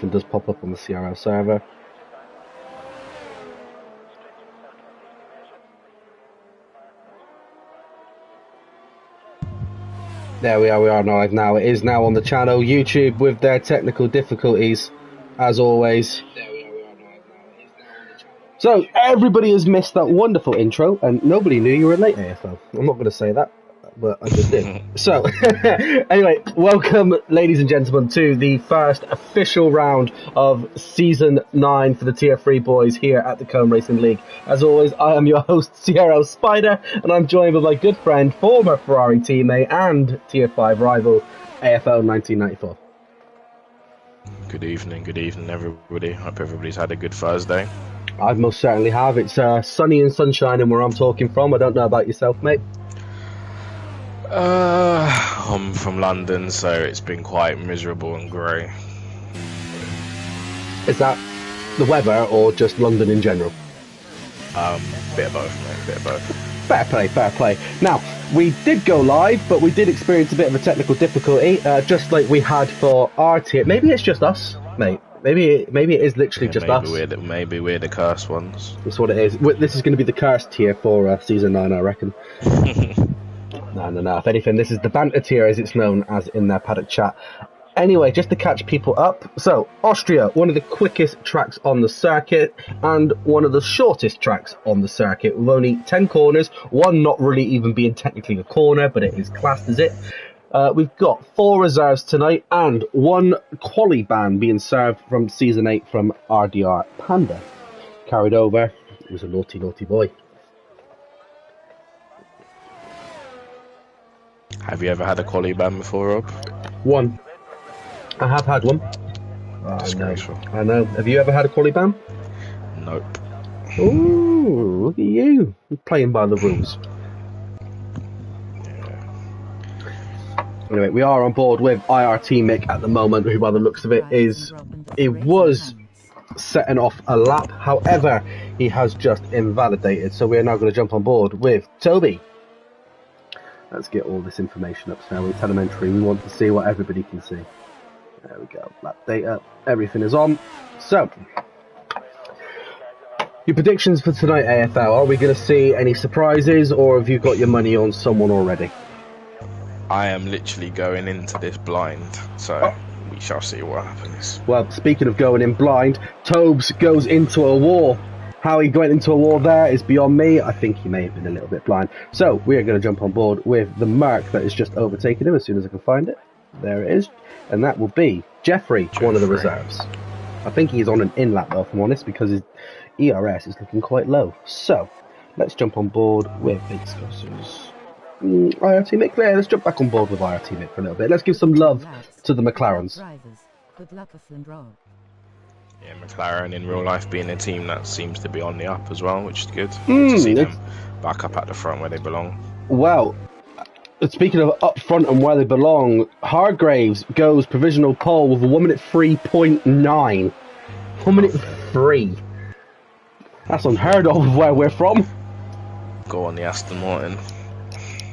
and does pop up on the CRL server. There we are live now. It is now on the channel. YouTube with their technical difficulties, as always. So, everybody has missed that wonderful intro, and nobody knew you were late, AFL. I'm not going to say that, but I just did. So, anyway, welcome, ladies and gentlemen, to the first official round of Season 9 for the Tier 3 boys here at the Comb Racing League. As always, I am your host, CRL Spider, and I'm joined by my good friend, former Ferrari teammate and Tier 5 rival, AFL 1994. Good evening, everybody. Hope everybody's had a good Thursday. I most certainly have. It's sunny and sunshining where I'm talking from. I don't know about yourself, mate. I'm from London, so it's been quite miserable and grey. Is that the weather or just London in general? Bit of both, mate. Bit of both. Fair play, fair play. Now, we did go live, but we did experience a bit of a technical difficulty, just like we had for our tier. Maybe it's just us, mate. Maybe it is literally just us. Maybe we're the cursed ones. That's what it is. This is going to be the cursed tier for Season 9, I reckon. No. If anything, this is the banter tier, as it's known as in their paddock chat. Anyway, just to catch people up. So, Austria, one of the quickest tracks on the circuit and one of the shortest tracks on the circuit, with only 10 corners, one not really even being technically a corner, but it is classed as it. We've got 4 reserves tonight and 1 quali ban being served from Season 8 from RDR Panda. Carried over. It was a naughty, naughty boy. Have you ever had a quali ban before, Rob? 1. I have had one. Disgraceful. I know. Have you ever had a quali ban? Nope. Ooh, look at you. You're playing by the rules. Anyway, we are on board with IRT Mick at the moment, who by the looks of it was setting off a lap. However, he has just invalidated. So we are now going to jump on board with Toby. Let's get all this information up. So we're telemetry. We want to see what everybody can see. There we go. Lap data. Everything is on. So, your predictions for tonight, AFL. Are we going to see any surprises, or have you got your money on someone already? I am literally going into this blind, so we shall see what happens. Well, speaking of going in blind, Tobes goes into a war. How he went into a war there is beyond me. I think he may have been a little bit blind. So, we are going to jump on board with the Merc that has just overtaken him as soon as I can find it. There it is. And that will be Jeffrey, one of the reserves. I think he's on an in-lap though, if I'm honest, because his ERS is looking quite low. So, let's jump on board with the discussers. IRT Mick, yeah, let's jump back on board with IRT Mick for a little bit. Let's give some love to the McLarens. Good luck, Rob. Yeah, McLaren in real life being a team that seems to be on the up as well, which is good. Good to see them back up at the front where they belong. Well, speaking of up front and where they belong, Hargraves goes provisional pole with a 1 minute 3.9. 1 minute 3. That's unheard of where we're from. Go on the Aston Martin.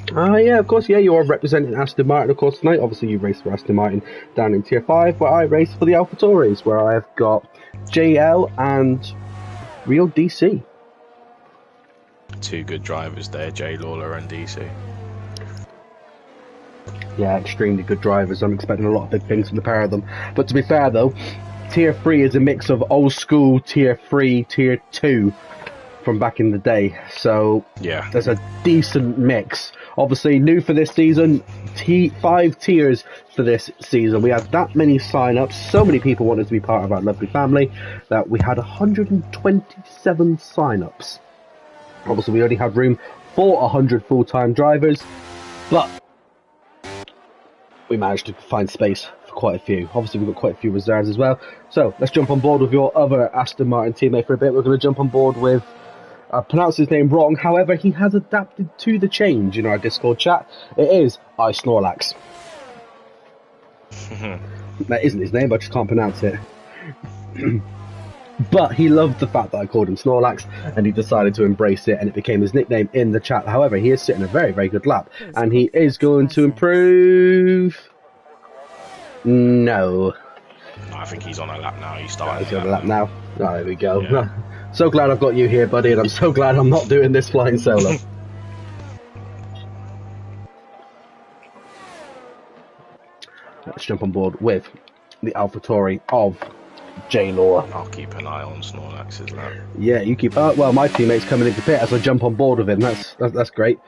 Yeah, of course, yeah, you are representing Aston Martin, of course, tonight. Obviously, you race for Aston Martin down in Tier 5, where I race for the AlphaTauris, where I have got JL and Real DC. 2 good drivers there, Jay Lawler and DC. Yeah, extremely good drivers. I'm expecting a lot of big things from the pair of them. But to be fair, though, Tier 3 is a mix of old school Tier 3, Tier 2 from back in the day. So, yeah, there's a decent mix. Obviously, new for this season, 5 tiers for this season. We had that many sign-ups. So many people wanted to be part of our lovely family that we had 127 sign-ups. Obviously, we only had room for 100 full-time drivers, but we managed to find space for quite a few. Obviously, we've got quite a few reserves as well. So, let's jump on board with your other Aston Martin teammate for a bit. We're going to jump on board with... I pronounced his name wrong, however, he has adapted to the change in our Discord chat. It is Snorlax. That isn't his name, I just can't pronounce it. But he loved the fact that I called him Snorlax, and he decided to embrace it, and it became his nickname in the chat. However, he is sitting a very, very good lap, and he is going to improve... No. I think he's on a lap now. He's starting. He's on a lap now. Oh, there we go. Yeah. So glad I've got you here, buddy, and I'm so glad I'm not doing this flying solo. Let's jump on board with the AlphaTauri of J Law. I'll keep an eye on Snorlax's lap. Yeah, you keep. Well, my teammate's coming into pit as I jump on board with him. That's great.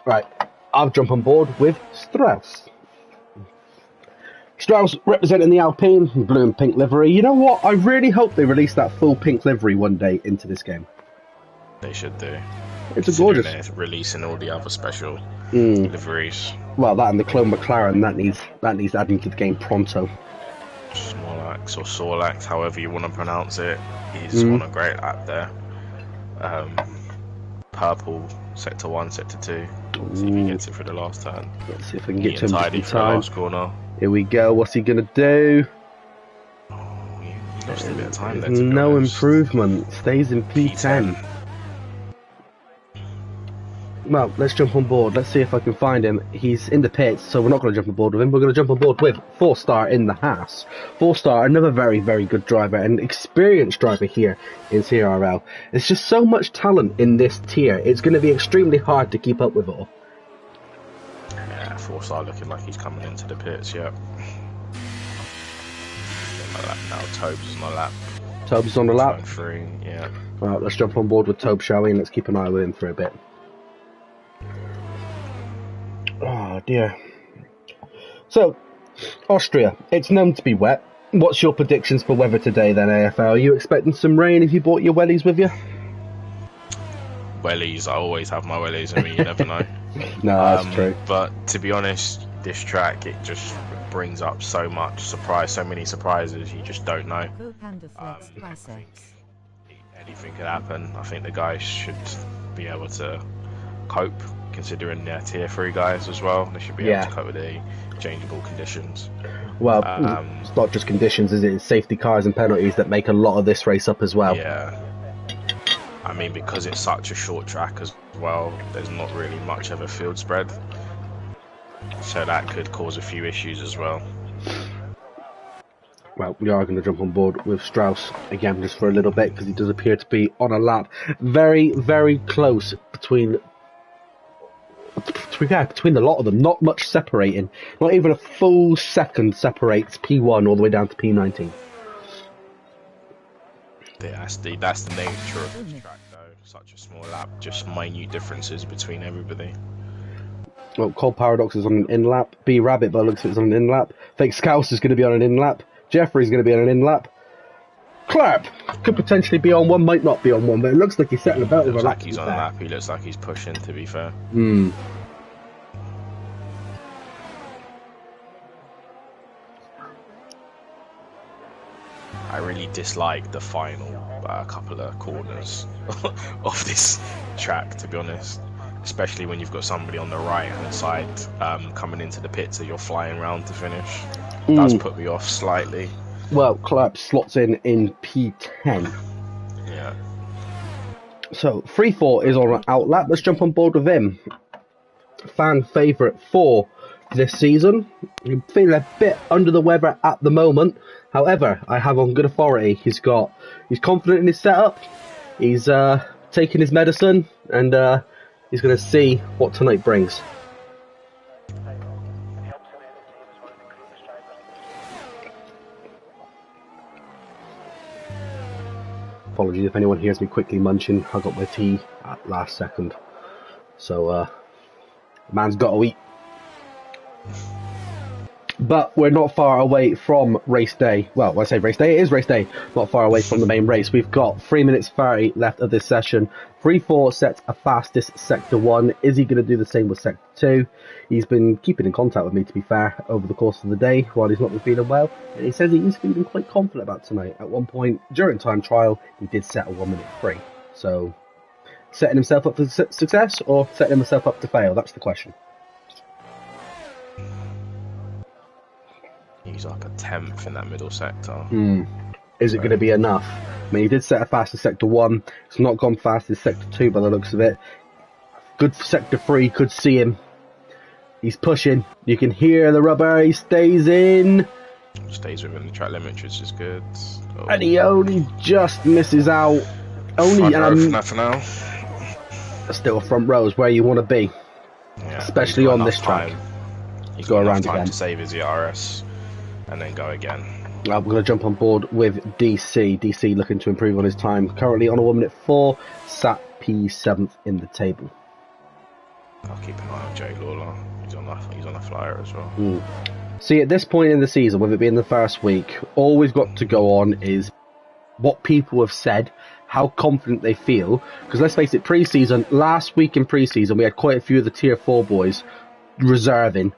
Right, I'll jump on board with Strauss. Strauss representing the Alpine, blue and pink livery. You know what? I really hope they release that full pink livery one day into this game. They should do. It's a gorgeous. They're releasing all the other special liveries. Well, that and the clone McLaren that needs adding to the game pronto. Snorlax or Sorlax, however you want to pronounce it, he's on a great lap there. Purple, sector 1, sector 2. See if he gets it for the last turn. Let's see if I can get to him tidy in for the time. last corner. Here we go. What's he gonna do? Oh, he lost a bit of time there. No improvement. Stays in P10. Well, let's jump on board. Let's see if I can find him. He's in the pits, so we're not going to jump on board with him. We're going to jump on board with 4-star in the Haas. 4-star, another very, very good driver, and experienced driver here in CRL. There's just so much talent in this tier. It's going to be extremely hard to keep up with all. Yeah, 4-star looking like he's coming into the pits, yeah. Now Tobes is on the lap. Tobes is on the lap? 3, yeah. Right, let's jump on board with Tobe, shall we? And let's keep an eye with him for a bit. Oh dear. So, Austria, it's known to be wet. What's your predictions for weather today then, AFL? Are you expecting some rain if you brought your wellies with you? Wellies, I always have my wellies with me, you never know. No, that's true. But to be honest, this track, it just brings up so much so many surprises, you just don't know. Anything could happen. I think the guys should be able to cope, considering they're tier 3 guys as well. They should be able to cope with the changeable conditions. Well, it's not just conditions, is it? It's safety cars and penalties that make a lot of this race up as well. Yeah. I mean, because it's such a short track as well, there's not really much of a field spread. So that could cause a few issues as well. Well, we are going to jump on board with Strauss again just for a little bit because he does appear to be on a lap. Very, very close between the lot of them. Not much separating. Not even a full second separates P1 all the way down to P19. Yeah, that's the nature of this track though. Such a small lap, just minute differences between everybody. Well, Cold Paradox is on an in-lap. B Rabbit, by the looks of it, is on an in-lap. Fake Scouse is going to be on an in-lap. Jeffrey's going to be on an in-lap. Clap could potentially be on one, might not be on one, but it looks like he's setting about with a lap. Looks like he's on a lap. He looks like he's pushing, to be fair. I really dislike the final couple of corners of this track, to be honest. Especially when you've got somebody on the right-hand side coming into the pit, so you're flying around to finish. It does put me off slightly. Well, Clap slots in P10. Yeah. So, 3-4 is on an outlap. Let's jump on board with him. Fan favourite for this season. I'm feeling a bit under the weather at the moment. However, I have on good authority. He's confident in his setup. He's taking his medicine, and he's going to see what tonight brings. Apologies if anyone hears me quickly munching. I got my tea at last second. So, man's got to eat. But we're not far away from race day. Well, when I say race day, it is race day. Not far away from the main race. We've got 3 minutes 30 left of this session. 3-4 sets a fastest Sector 1. Is he going to do the same with Sector 2? He's been keeping in contact with me, to be fair, over the course of the day while he's not been feeling well. And he says he's feeling quite confident about tonight. At one point, during time trial, he did set a 1 minute 3. So, setting himself up for success or setting himself up to fail? That's the question. He's like a 10th in that middle sector. Is it going to be enough? I mean, he did set a fastest Sector 1. It's not gone fast as Sector 2 by the looks of it. Good for Sector 3. Could see him. He's pushing. You can hear the rubber. He stays in. Stays within the track limit, which is good. Oh. And he only just misses out. Only front row for now. Still front row is where you want to be, Yeah, especially on this track. He's go got enough around time again to save his ERS and then go again. We're going to jump on board with DC. DC looking to improve on his time. Currently on a 1 minute 4, sat P7th in the table. I'll keep an eye on Jay Lawler. He's on the flyer as well. See, at this point in the season, with it being the first week, all we've got to go on is what people have said, how confident they feel. Because let's face it, pre-season, last week in pre-season, we had quite a few of the tier 4 boys reserving.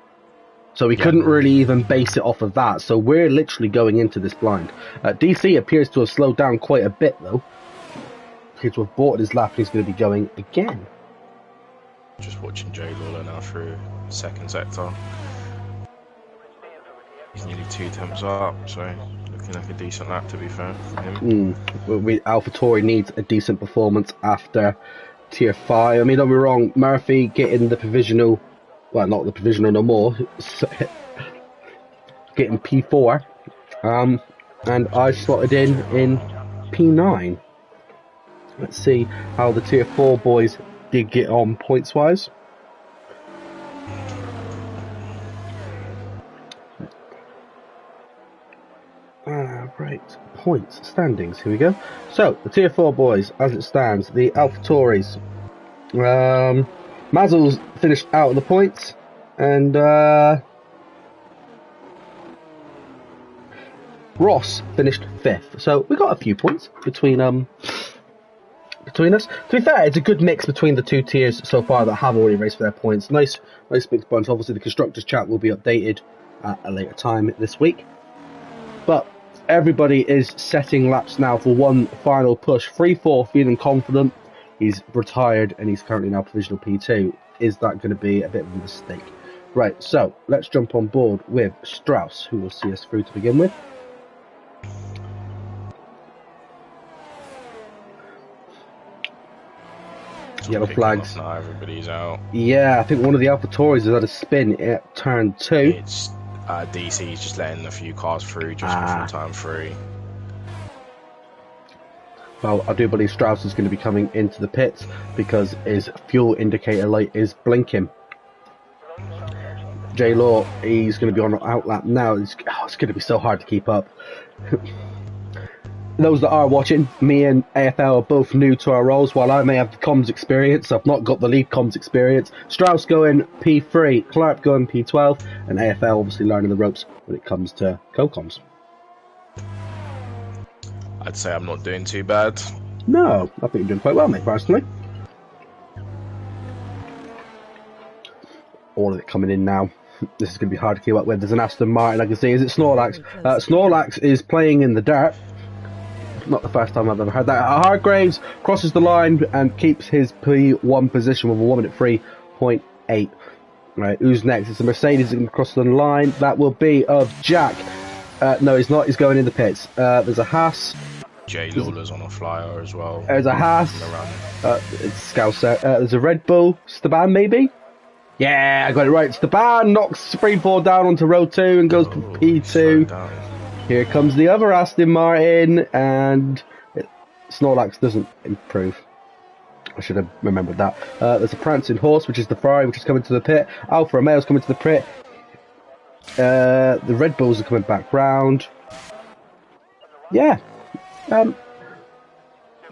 So we couldn't really even base it off of that. So we're literally going into this blind. DC appears to have slowed down quite a bit, though. Appears to have bought his lap, and he's going to be going again. Just watching Jay Lawler now through second sector. He's nearly 2 temps up, so looking like a decent lap, to be fair, for him. AlphaTauri needs a decent performance after tier 5. I mean, don't be wrong, Murphy getting the provisional, well, not the provisional no more, getting P4, and I slotted in P9. Let's see how the tier 4 boys did get on points wise. Right, points, standings, here we go. So, the tier 4 boys, as it stands, the AlphaTauris. Mazel's finished out of the points, and Ross finished 5th. So, we got a few points between us. To be fair, it's a good mix between the two tiers so far that have already raced for their points. Nice mixed bunch. Obviously, the constructors chat will be updated at a later time this week. But everybody is setting laps now for one final push. 3-4, feeling confident. He's retired and he's currently now provisional P2. Is that going to be a bit of a mistake? Right, so let's jump on board with Strauss, who will see us through to begin with. Yellow flags. Now everybody's out. Yeah, I think one of the AlphaTauris has had a spin at turn 2. It's DC's just letting a few cars through just before turn 3. Well, I do believe Strauss is going to be coming into the pits because his fuel indicator light is blinking. J Law, he's going to be on an outlap now. It's going to be so hard to keep up. Those that are watching, me and AFL are both new to our roles. While I may have the comms experience, I've not got the lead comms experience. Strauss going P3, Clark going P12, and AFL obviously learning the ropes when it comes to co-comms. I'd say I'm not doing too bad. No, I think you're doing quite well, mate, personally. All of it coming in now. This is going to be hard to keep up with. There's an Aston Martin, I can see. Is it Snorlax? Snorlax is playing in the dirt. Not the first time I've ever heard that. Hargraves crosses the line and keeps his P1 position with a 1 minute 3.8. Right, who's next? It's a Mercedes going to cross the line. That will be of Jack. No, he's not. He's going in the pits. There's a Haas. Jay Lawler's on a flyer as well. There's a Haas. It's Scouser. There's a Red Bull. Staban, maybe? Yeah, I got it right. Staban knocks Springford down onto row 2 and goes to P2. Here comes the other Aston Martin, and Snorlax doesn't improve. I should have remembered that. There's a Prancing Horse, which is the Ferrari, which is coming to the pit. Alfa Romeo's coming to the pit. The Red Bulls are coming back round. Yeah.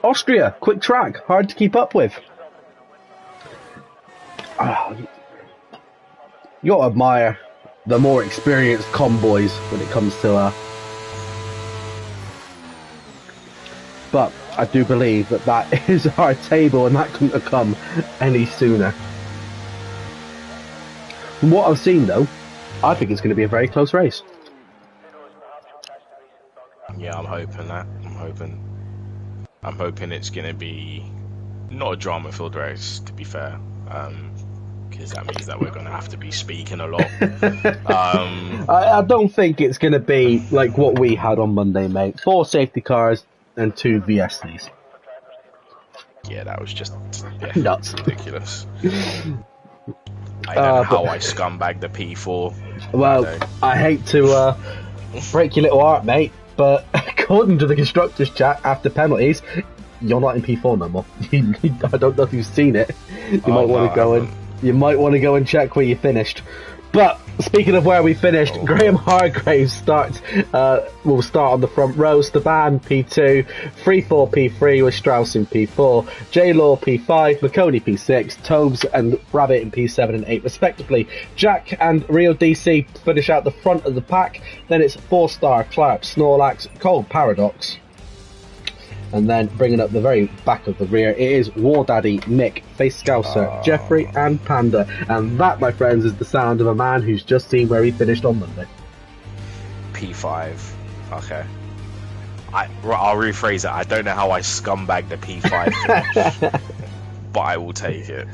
Austria, quick track, hard to keep up with. You gotta admire the more experienced convoys when it comes to but I do believe that is our table, and that couldn't have come any sooner. From what I've seen, though, I think it's going to be a very close race. Yeah, I'm hoping that. I'm hoping it's going to be not a drama-filled race, to be fair, because that means that we're going to have to be speaking a lot. I don't think it's going to be like what we had on Monday, mate. 4 safety cars and 2 VSCs. Yeah, that was just nuts. Ridiculous. I don't know how I scumbagged the P4. Well, I hate to break your little heart, mate, but according to the constructors chat, after penalties, you're not in P4 no more. I don't know if you've seen it. You might want to go and check where you finished. But speaking of where we finished, Graham Hargraves will start on the front row. Staban P2, 3-4 P3 with Strauss in P4, J-Law P5, McConey P6, Tobes and Rabbit in P7 and 8 respectively. Jack and Rio DC finish out the front of the pack. Then it's 4-star Clark, Snorlax, Cold Paradox. And then bringing up the very back of the rear, it is War Daddy, Mick, Face Scouser, Jeffrey, and Panda. And that, my friends, is the sound of a man who's just seen where he finished on Monday. P5. Okay. I'll rephrase it. I don't know how I scumbagged the P5 finish, but I will take it.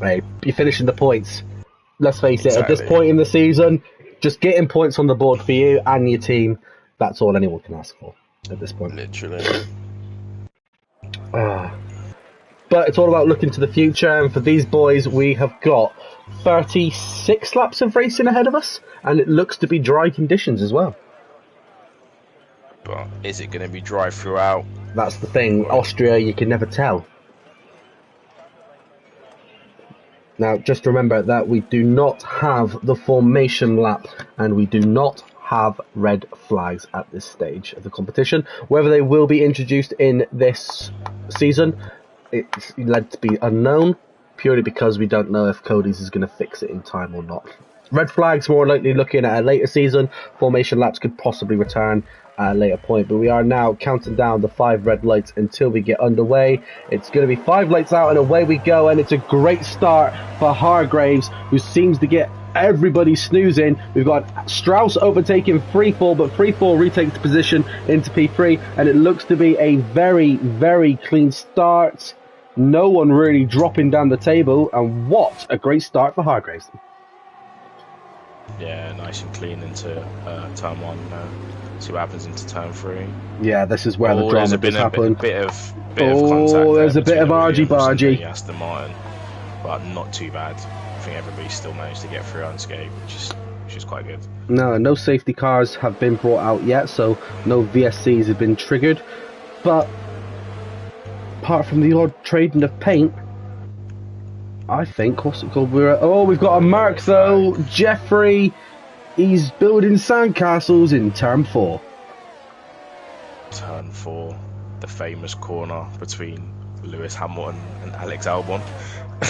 Hey, you're finishing the points. Let's face it, Exactly. at this point in the season, just getting points on the board for you and your team, that's all anyone can ask for at this point. Literally. But it's all about looking to the future, and for these boys, we have got 36 laps of racing ahead of us, and it looks to be dry conditions as well. But is it going to be dry throughout? That's the thing. Austria, you can never tell. Now, just remember that we do not have the formation lap, and we do not have red flags at this stage of the competition. Whether they will be introduced in this season, it's led to be unknown, purely because we don't know if Cody's is going to fix it in time or not. Red flags more likely looking at a later season. Formation laps could possibly return at a later point, but we are now counting down the 5 red lights until we get underway. It's going to be 5 lights out and away we go, and it's a great start for Hargraves, who seems to get everybody snoozing. We've got Strauss overtaking 3-4, but 3-4 retakes position into P3, and it looks to be a very, very clean start. No one really dropping down the table, and what a great start for Hargraves. Yeah, nice and clean into turn 1 now. See what happens into turn 3. Yeah, this is where the drama there's been has happened. a bit of contact. There's a bit of argy-bargy. Aston Martin, but not too bad. I think everybody still managed to get through unscathed, which is quite good. No safety cars have been brought out yet, so no VSCs have been triggered. But apart from the odd trading of paint, I think, what's it called? We've got a mark though. Jeffrey, he's building sandcastles in turn 4. Turn 4, the famous corner between Lewis Hamilton and Alex Albon.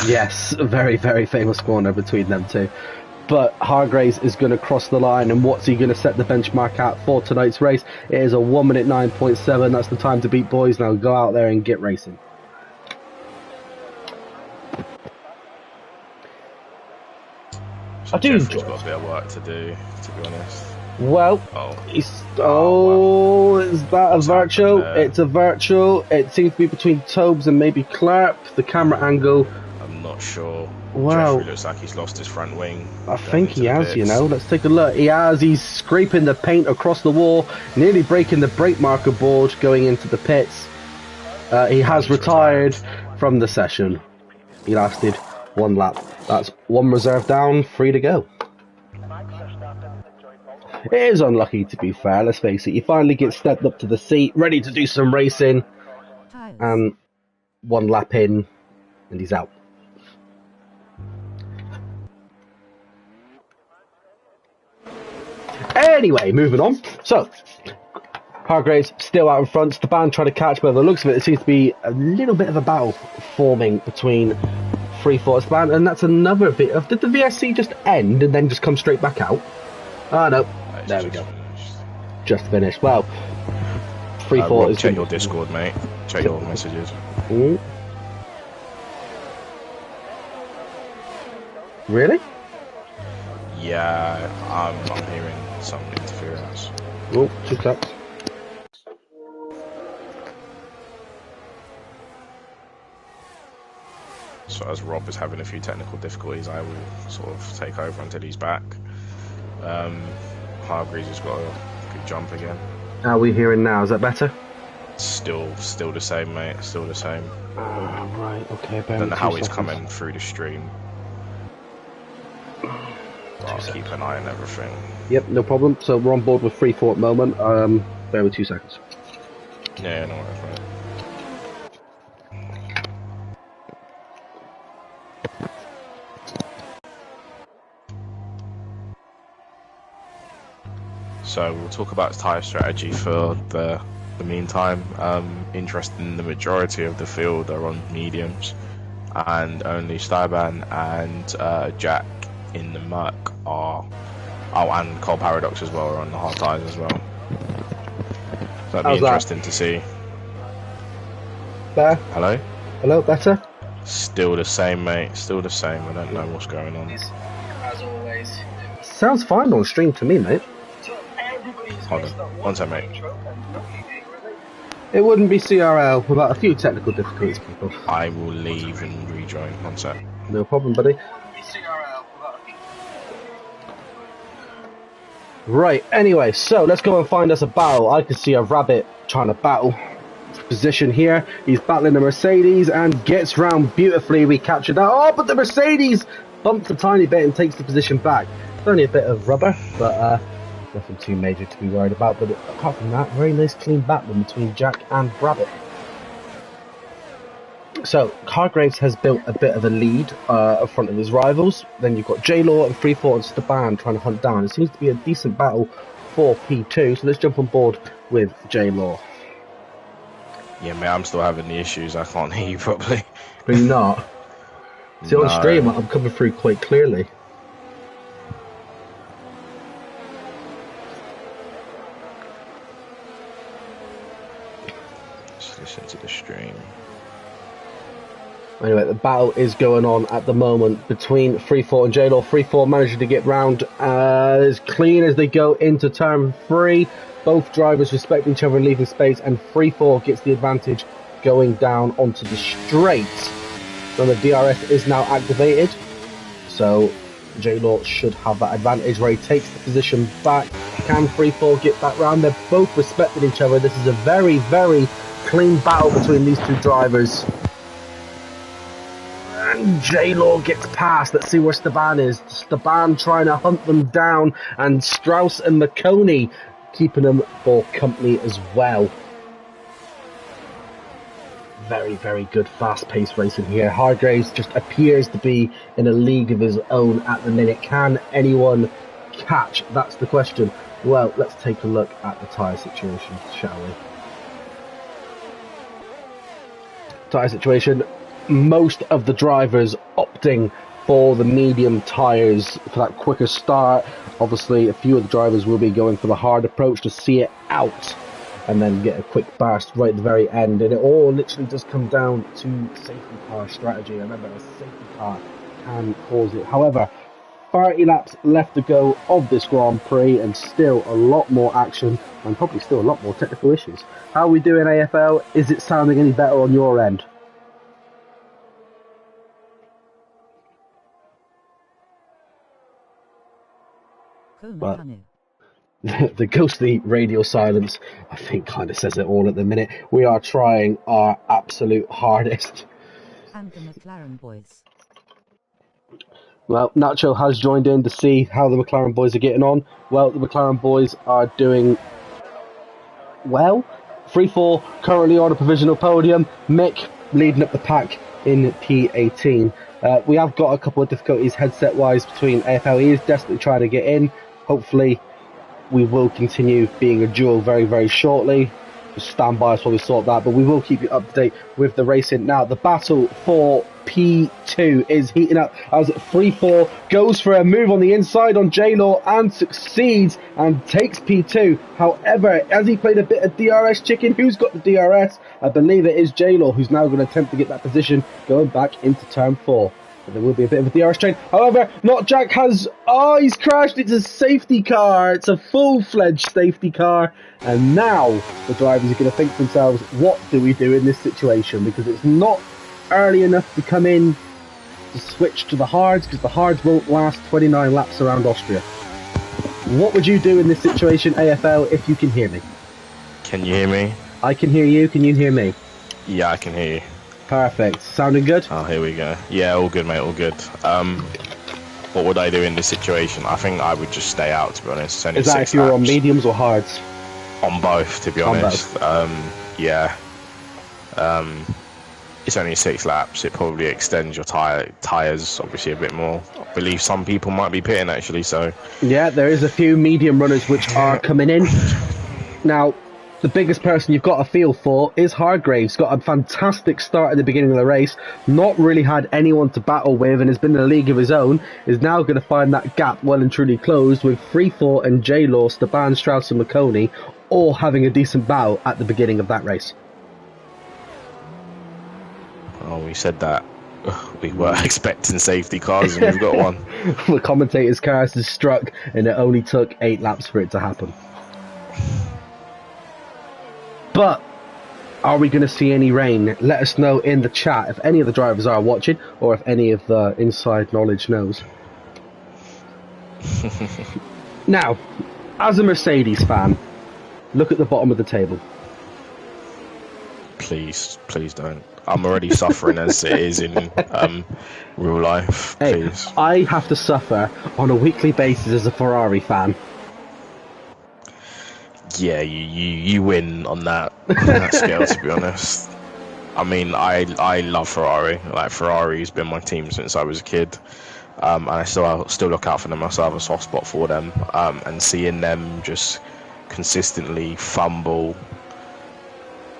Yes, a very, very famous corner between them two. But Hargraves is going to cross the line, and what's he going to set the benchmark at for tonight's race? It is a 1 minute 9.7. That's the time to beat, boys. Now go out there and get racing. So I do Jeffrey's enjoy got a bit of work to do, to be honest. Well, is that a virtual? It's a virtual. It seems to be between Tobes and maybe Clark. The camera angle, I'm not sure. Wow. Jeffrey looks like he's lost his front wing. I think he has, you know. Let's take a look. He has. He's scraping the paint across the wall, nearly breaking the brake marker board going into the pits. He has retired from the session. He lasted 1 lap. That's 1 reserve down, 3 to go. It is unlucky, to be fair, let's face it. He finally gets stepped up to the seat, ready to do some racing, and 1 lap in, and he's out. Anyway, moving on. So, Hargraves still out in front. The band trying to catch, but by the looks of it, it seems to be a little bit of a battle forming between 3-4 Staban, and that's another bit of... Did the VSC just end and then just come straight back out? Oh, no. There we go. Just finished. Well, 3-4 is... Check your Discord, mate. Check your messages. Ooh. Really? Yeah, I'm hearing some interference. Oh, 2 claps. So as Rob is having a few technical difficulties, I will sort of take over until he's back. Hargreaves has got a good jump again. How are we hearing now? Is that better? Still the same, mate. Still the same. Right, okay. I don't know how he's coming through the stream. I'll keep an eye on everything. Yep, no problem. So we're on board with 3-4 at the moment. Bear with 2 seconds. Yeah, no worries, mate. So we'll talk about tyre strategy for the meantime. Interesting, the majority of the field are on mediums, and only Styban and Jack in the Merc are. Oh, and Cole Paradox as well are on the hard tyres as well. So that'd be interesting to see. There. Hello? Hello, better? Still the same, mate. Still the same. I don't know what's going on. As always. Sounds fine on stream to me, mate. Hold on. One second, mate. It wouldn't be CRL without a few technical difficulties, people. I will leave and rejoin. One sec. No problem, buddy. Right, anyway, so let's go and find us a battle. I can see a rabbit trying to battle. Position here. He's battling the Mercedes and gets round beautifully. We captured that. Oh, but the Mercedes bumps a tiny bit and takes the position back. It's only a bit of rubber, but nothing too major to be worried about. But apart from that, very nice clean battling between Jack and Rabbit. So, Hargraves has built a bit of a lead in front of his rivals. Then you've got J-Law and 3-4 and Staban trying to hunt down. It seems to be a decent battle for P2, so let's jump on board with J-Law. Yeah, mate, I'm still having the issues. I can't hear you properly. Are you not? See, on stream, I'm coming through quite clearly. Just listen to the stream. Anyway, the battle is going on at the moment between 3-4 and J-Law. 3-4 managing to get round as clean as they go into turn 3. Both drivers respecting each other and leaving space, and 3-4 gets the advantage going down onto the straight. So the DRS is now activated, so J-Law should have that advantage where he takes the position back. Can 3-4 get back round? They're both respecting each other. This is a very, very clean battle between these two drivers. And J-Law gets past. Let's see where Staban is. Staban trying to hunt them down, and Strauss and McConey keeping them for company as well. Very, very good fast-paced racing here. Hargraves just appears to be in a league of his own at the minute. Can anyone catch? That's the question. Well, let's take a look at the tyre situation, shall we? Tyre situation. Most of the drivers opting for the medium tyres for that quicker start. Obviously, a few of the drivers will be going for the hard approach to see it out and then get a quick burst right at the very end. And it all literally does come down to safety car strategy. Remember, a safety car can cause it. However, 30 laps left to go of this Grand Prix, and still a lot more action and probably still a lot more technical issues. How are we doing, AFL? Is it sounding any better on your end? But the ghostly radio silence, I think, kind of says it all at the minute. We are trying our absolute hardest. And the McLaren boys. Well, Nacho has joined in to see how the McLaren boys are getting on. Well, the McLaren boys are doing well. 3-4 currently on a provisional podium. Mick leading up the pack in P18. We have got a couple of difficulties headset-wise between AFL. He is desperately trying to get in. Hopefully, we will continue being a duel very, very shortly. Just stand by us while we sort that, but we will keep you up to date with the racing. Now, the battle for P2 is heating up as 3-4 goes for a move on the inside on J-Law and succeeds and takes P2. However, as he played a bit of DRS chicken, who's got the DRS? I believe it is J-Law, who's now going to attempt to get that position going back into turn 4. But there will be a bit of a DRS train. However, not Jack has... Oh, he's crashed. It's a safety car. It's a full-fledged safety car. And now the drivers are going to think to themselves, what do we do in this situation? Because it's not early enough to come in to switch to the hards, because the hards won't last 29 laps around Austria. What would you do in this situation, AFL, if you can hear me? Can you hear me? I can hear you. Can you hear me? Yeah, I can hear you. Perfect. Sounding good? Oh, here we go. Yeah, all good, mate, all good. what would I do in this situation? I think I would just stay out, to be honest. It's only Is that 6 if you're on laps. mediums or hards? On both, to be On honest. Yeah. It's only 6 laps. It probably extends your tyres obviously a bit more. I believe some people might be pitting actually, so Yeah, there is a few medium runners which are coming in. Now, the biggest person you've got to feel for is Hargreaves. Got a fantastic start at the beginning of the race, not really had anyone to battle with, and has been in a league of his own. Is now going to find that gap well and truly closed with Freefort and J-Law, Staban, Strauss and McConey all having a decent battle at the beginning of that race. oh, we said that we were expecting safety cars and we've got one. The commentator's cars has struck, and it only took 8 laps for it to happen. But are we going to see any rain? Let us know in the chat if any of the drivers are watching, or if any of the inside knowledge knows. Now, as a Mercedes fan, look at the bottom of the table. Please don't. I'm already suffering as it is in real life. Hey, Please. I have to suffer on a weekly basis as a Ferrari fan. Yeah, you win on that scale, to be honest. I mean, I love Ferrari. Like, Ferrari's been my team since I was a kid, and I still look out for them. I still have a soft spot for them, and seeing them just consistently fumble.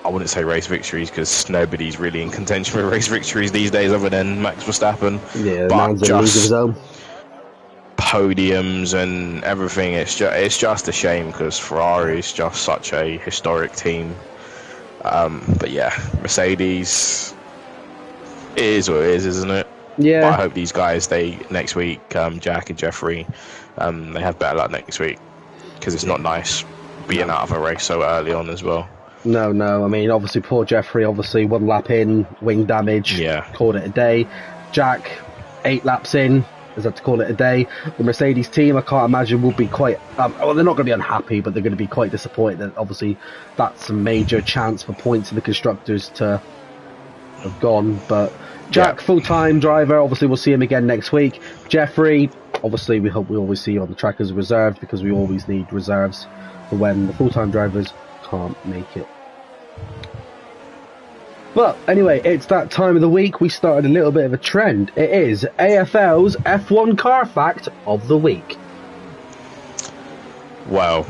I wouldn't say race victories because nobody's really in contention for race victories these days, other than Max Verstappen. Yeah, but man's in a league of his own. Podiums and everything, it's just a shame because Ferrari is just such a historic team. But yeah, Mercedes, it is what it is, isn't it? Yeah. But I hope these guys, next week, Jack and Jeffrey, they have better luck next week because it's not nice being out of a race so early on as well. No, I mean, obviously poor Jeffrey, obviously 1 lap in, wing damage, called it a day. Jack, 8 laps in, has had to call it a day. The Mercedes team, I can't imagine, will be quite, well, they're not going to be unhappy, but they're going to be quite disappointed that obviously that's a major chance for points in the constructors to have gone. But Jack, full-time driver, obviously we'll see him again next week. Jeffrey, obviously we hope we always see you on the track as a reserve, because we always need reserves for when the full-time drivers can't make it. But anyway, it's that time of the week. We started a little bit of a trend. It is AFL's F1 car fact of the week. Well,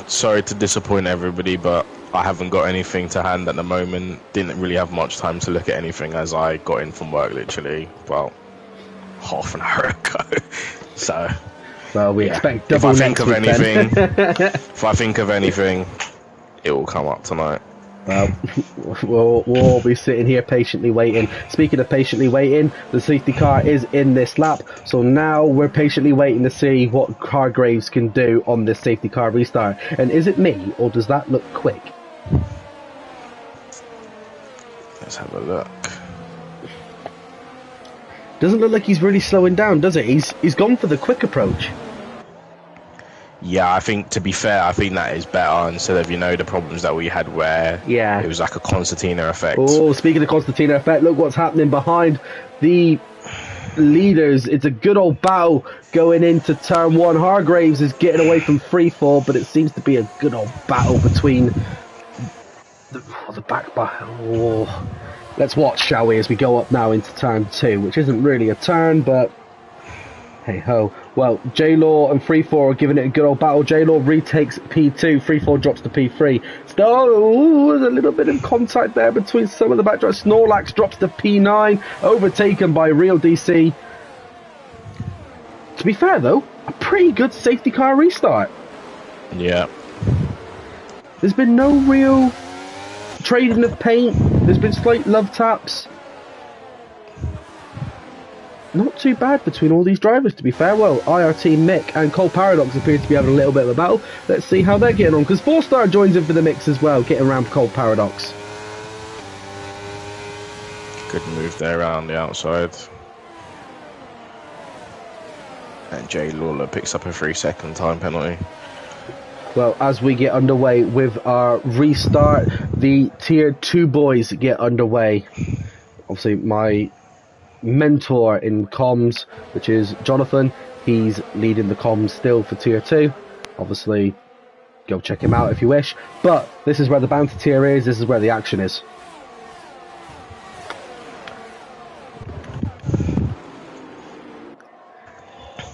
sorry to disappoint everybody, but I haven't got anything to hand at the moment. Didn't really have much time to look at anything as I got in from work literally, well, half an hour ago. So, well, we expect double. If I think of anything, if I think of anything, it will come up tonight. Well, we'll all be sitting here patiently waiting. Speaking of patiently waiting, the safety car is in this lap, so now we're patiently waiting to see what Hargreaves can do on this safety car restart. And is it me, or does that look quick? Let's have a look. Doesn't look like he's really slowing down, does it? He's gone for the quick approach. Yeah, I think, to be fair, I think that is better instead of, the problems that we had where it was like a concertina effect. Oh, speaking of concertina effect, look what's happening behind the leaders. It's a good old battle going into turn 1. Hargreaves is getting away from Freefall, but it seems to be a good old battle between the back. Oh. Let's watch, shall we, as we go up now into turn 2, which isn't really a turn, but hey ho. Well, J-Law and Freefall are giving it a good old battle. J-Law retakes P2, Freefall drops to P3. Still, there's a little bit of contact there between some of the back drivers. Snorlax drops to P9, overtaken by Real DC. To be fair though, a pretty good safety car restart. Yeah. There's been no real trading of paint. There's been slight love taps. Not too bad between all these drivers, to be fair. Well, IRT, Mick and Cole Paradox appear to be having a little bit of a battle. Let's see how they're getting on, because 4-Star joins in for the mix as well, getting around Cole Paradox. Good move there around the outside. And Jay Lawler picks up a 3-second time penalty. Well, as we get underway with our restart, the Tier 2 boys get underway. Obviously, my mentor in comms, which is Jonathan. He's leading the comms still for Tier 2. Obviously, go check him out if you wish. But this is where the banter tier is. This is where the action is.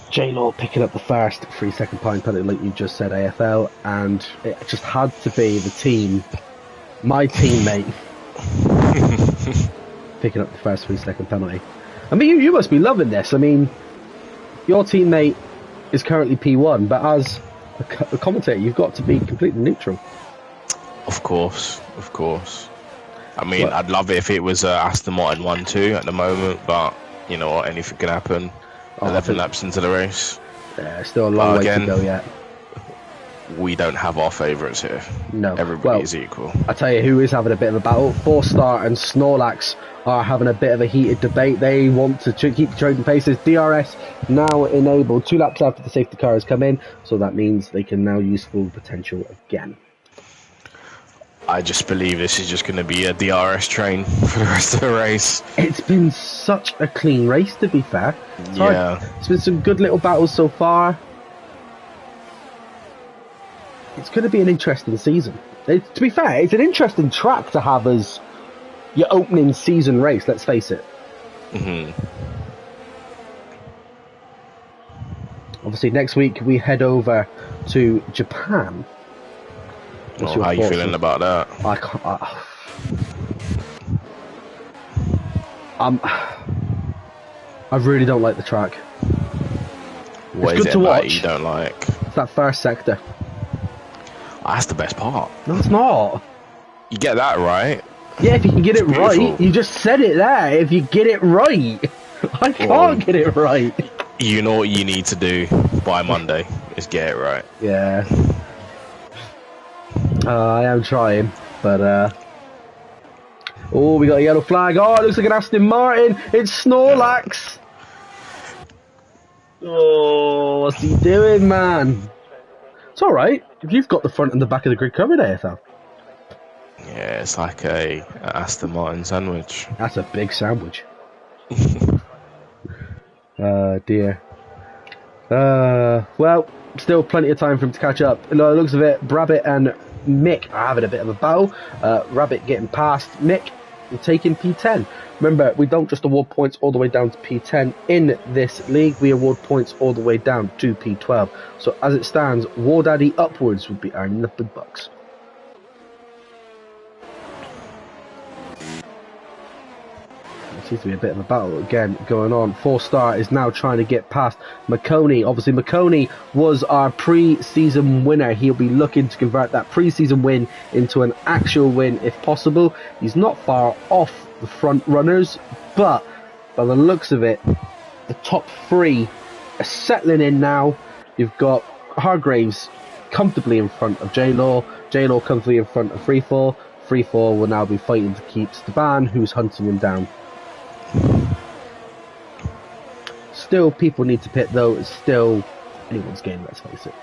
J-Law picking up the first 3-second pine penalty, like you just said, AFL, and it just had to be the team, my teammate, picking up the first 3-second penalty. I mean, you must be loving this. I mean, your teammate is currently P1, but as a commentator, you've got to be completely neutral. Of course, of course. I mean, I'd love it if it was Aston Martin 1-2 at the moment, but you know what, anything can happen. 11 laps into the race. Yeah, still a long way to go yet. We don't have our favourites here. No. Everybody is equal. I tell you who is having a bit of a battle. 4-Star and Snorlax are having a bit of a heated debate. They want to keep the trading paces. DRS now enabled 2 laps after the safety car has come in, so that means they can now use full potential again. I just believe this is just going to be a DRS train for the rest of the race. It's been such a clean race, to be fair. It's been some good little battles so far. It's going to be an interesting season. To be fair, it's an interesting track to have as your opening season race, let's face it. Obviously, next week we head over to Japan. How are you feeling about that? I really don't like the track. What is it that you don't like? It's that first sector. That's the best part. No, it's not. You get that right. Yeah, if you can get it right. You just said it there. If you get it right. I can't get it right. You know what you need to do by Monday is get it right. Yeah. I am trying, but oh, we got a yellow flag. Oh, it looks like an Aston Martin. It's Snorlax. Oh, what's he doing, man? It's alright. You've got the front and the back of the grid covered, AFL. Yeah, it's like a Aston Martin sandwich. That's a big sandwich. Dear. Well, still plenty of time for him to catch up. It looks of it, Rabbit and Mick are having a bit of a battle. Rabbit getting past Mick and taking P10. Remember, we don't just award points all the way down to P10 in this league, we award points all the way down to P12. So as it stands, War Daddy upwards would be earning the big bucks. Seems to be a bit of a battle again going on. 4-Star is now trying to get past McConey. Obviously, McConey was our pre-season winner. He'll be looking to convert that pre-season win into an actual win if possible. He's not far off the front runners, but by the looks of it, the top 3 are settling in now. You've got Hargraves comfortably in front of J-Law. J-Law comfortably in front of Freefall. Freefall will now be fighting to keep Staban, who's hunting him down. Still, people need to pit though. It's still anyone's game, let's face it.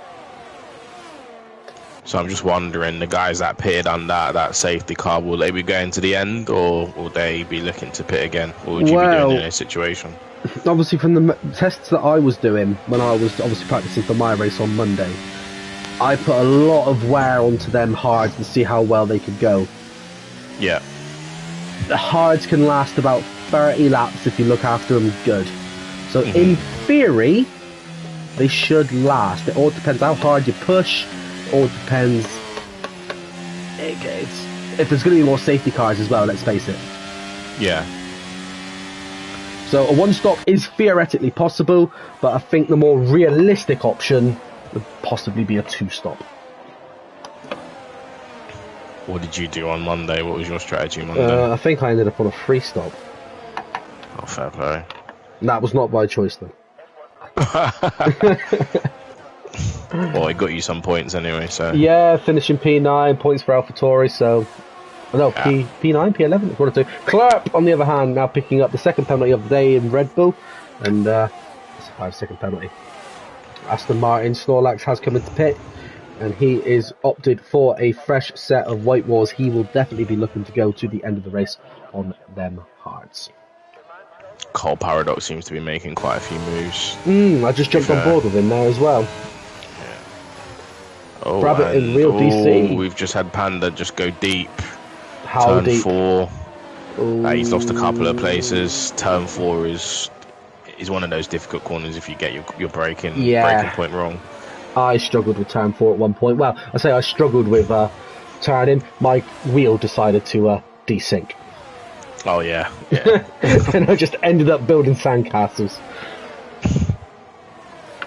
So I'm just wondering, the guys that pitted on that safety car, will they be going to the end, or will they be looking to pit again? What would you be doing in this situation? Obviously, from the tests that I was doing when I was obviously practicing for my race on Monday, I put a lot of wear onto them hards to see how well they could go. Yeah. The hards can last about 30 laps if you look after them good. So in theory, they should last. It all depends how hard you push. It all depends. If there's going to be more safety cars as well, let's face it. Yeah. So a one-stop is theoretically possible, but I think the more realistic option would possibly be a 2-stop. What did you do on Monday? What was your strategy Monday? I think I ended up on a 3-stop. Oh, fair play. That was not by choice, though. Well, it got you some points anyway, so... Yeah, finishing P9, points for AlphaTauri, so... No, yeah. P9, P11, one or two. Clarp, on the other hand, now picking up the second penalty of the day in Red Bull, and it's a 5-second penalty. Aston Martin, Snorlax has come into pit, and he is opted for a fresh set of white walls. He will definitely be looking to go to the end of the race on them hards. Cole Paradox seems to be making quite a few moves. I just jumped on board with him there as well. Oh, Rabbit in real DC. We've just had Panda just go deep. How Turn deep? 4. He's lost a couple of places. Turn 4 is one of those difficult corners if you get your braking point wrong. I struggled with turn 4 at one point. Well, I say I struggled with turning. My wheel decided to desync. Oh yeah. And I just ended up building sandcastles.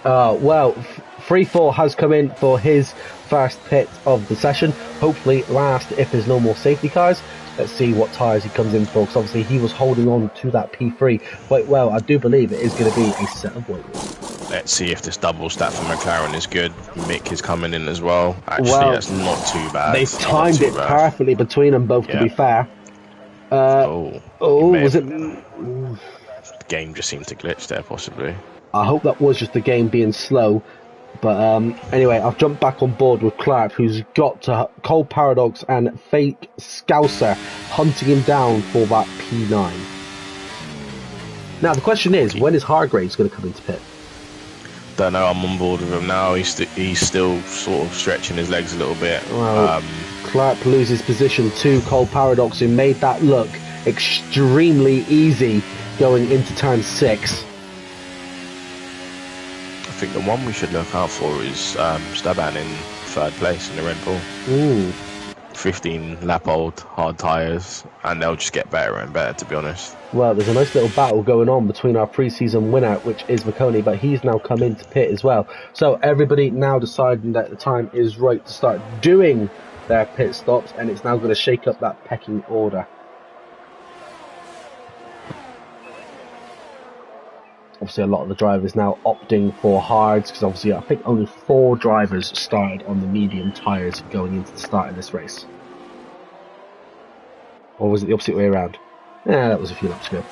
Well, 3-4 has come in for his first pit of the session. Hopefully last if there's no more safety cars. Let's see what tyres he comes in for, because obviously he was holding on to that P3 quite well. I do believe it is going to be a set of weight. Let's see if this double stat for McLaren is good. Mick is coming in as well. Actually, that's not too bad. They timed it perfectly between them both, to be fair. Was it? The game just seemed to glitch there, possibly. I hope that was just the game being slow. But anyway, I've jumped back on board with Clark, who's got Cole Paradox and Fake Scouser hunting him down for that P9. Now, the question is, when is Hargraves going to come into pit? Don't know, I'm on board with him now. He's still sort of stretching his legs a little bit. Well, Clark loses position to Cole Paradox, who made that look extremely easy going into turn 6. I think the one we should look out for is Staban in 3rd place in the Red Bull. 15 lap old hard tyres, and they'll just get better and better, to be honest. Well, there's a nice little battle going on between our pre-season winner, which is McConey, but he's now come into pit as well. So everybody now deciding that the time is right to start doing their pit stops, and it's now going to shake up that pecking order. Obviously, a lot of the drivers now opting for hards, because obviously I think only 4 drivers started on the medium tyres going into the start of this race. Or was it the opposite way around? Yeah, that was a few laps ago.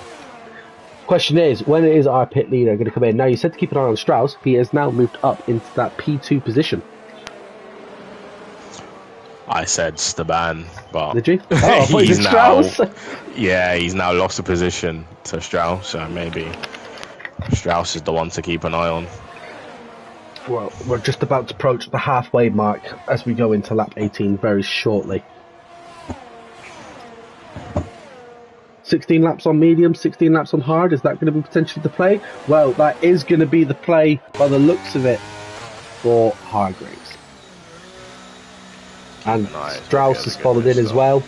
Question is, when is our pit leader going to come in? Now, you said to keep an eye on Strauss. He has now moved up into that P2 position. I said Staban, but did you? Oh, he's now Strauss. Yeah, he's now lost a position to Strauss, so maybe Strauss is the one to keep an eye on. Well, we're just about to approach the halfway mark as we go into lap 18 very shortly. 16 laps on medium, 16 laps on hard. Is that going to be potentially the play? Well, that is going to be the play by the looks of it for Hargraves. And Strauss has followed in as well.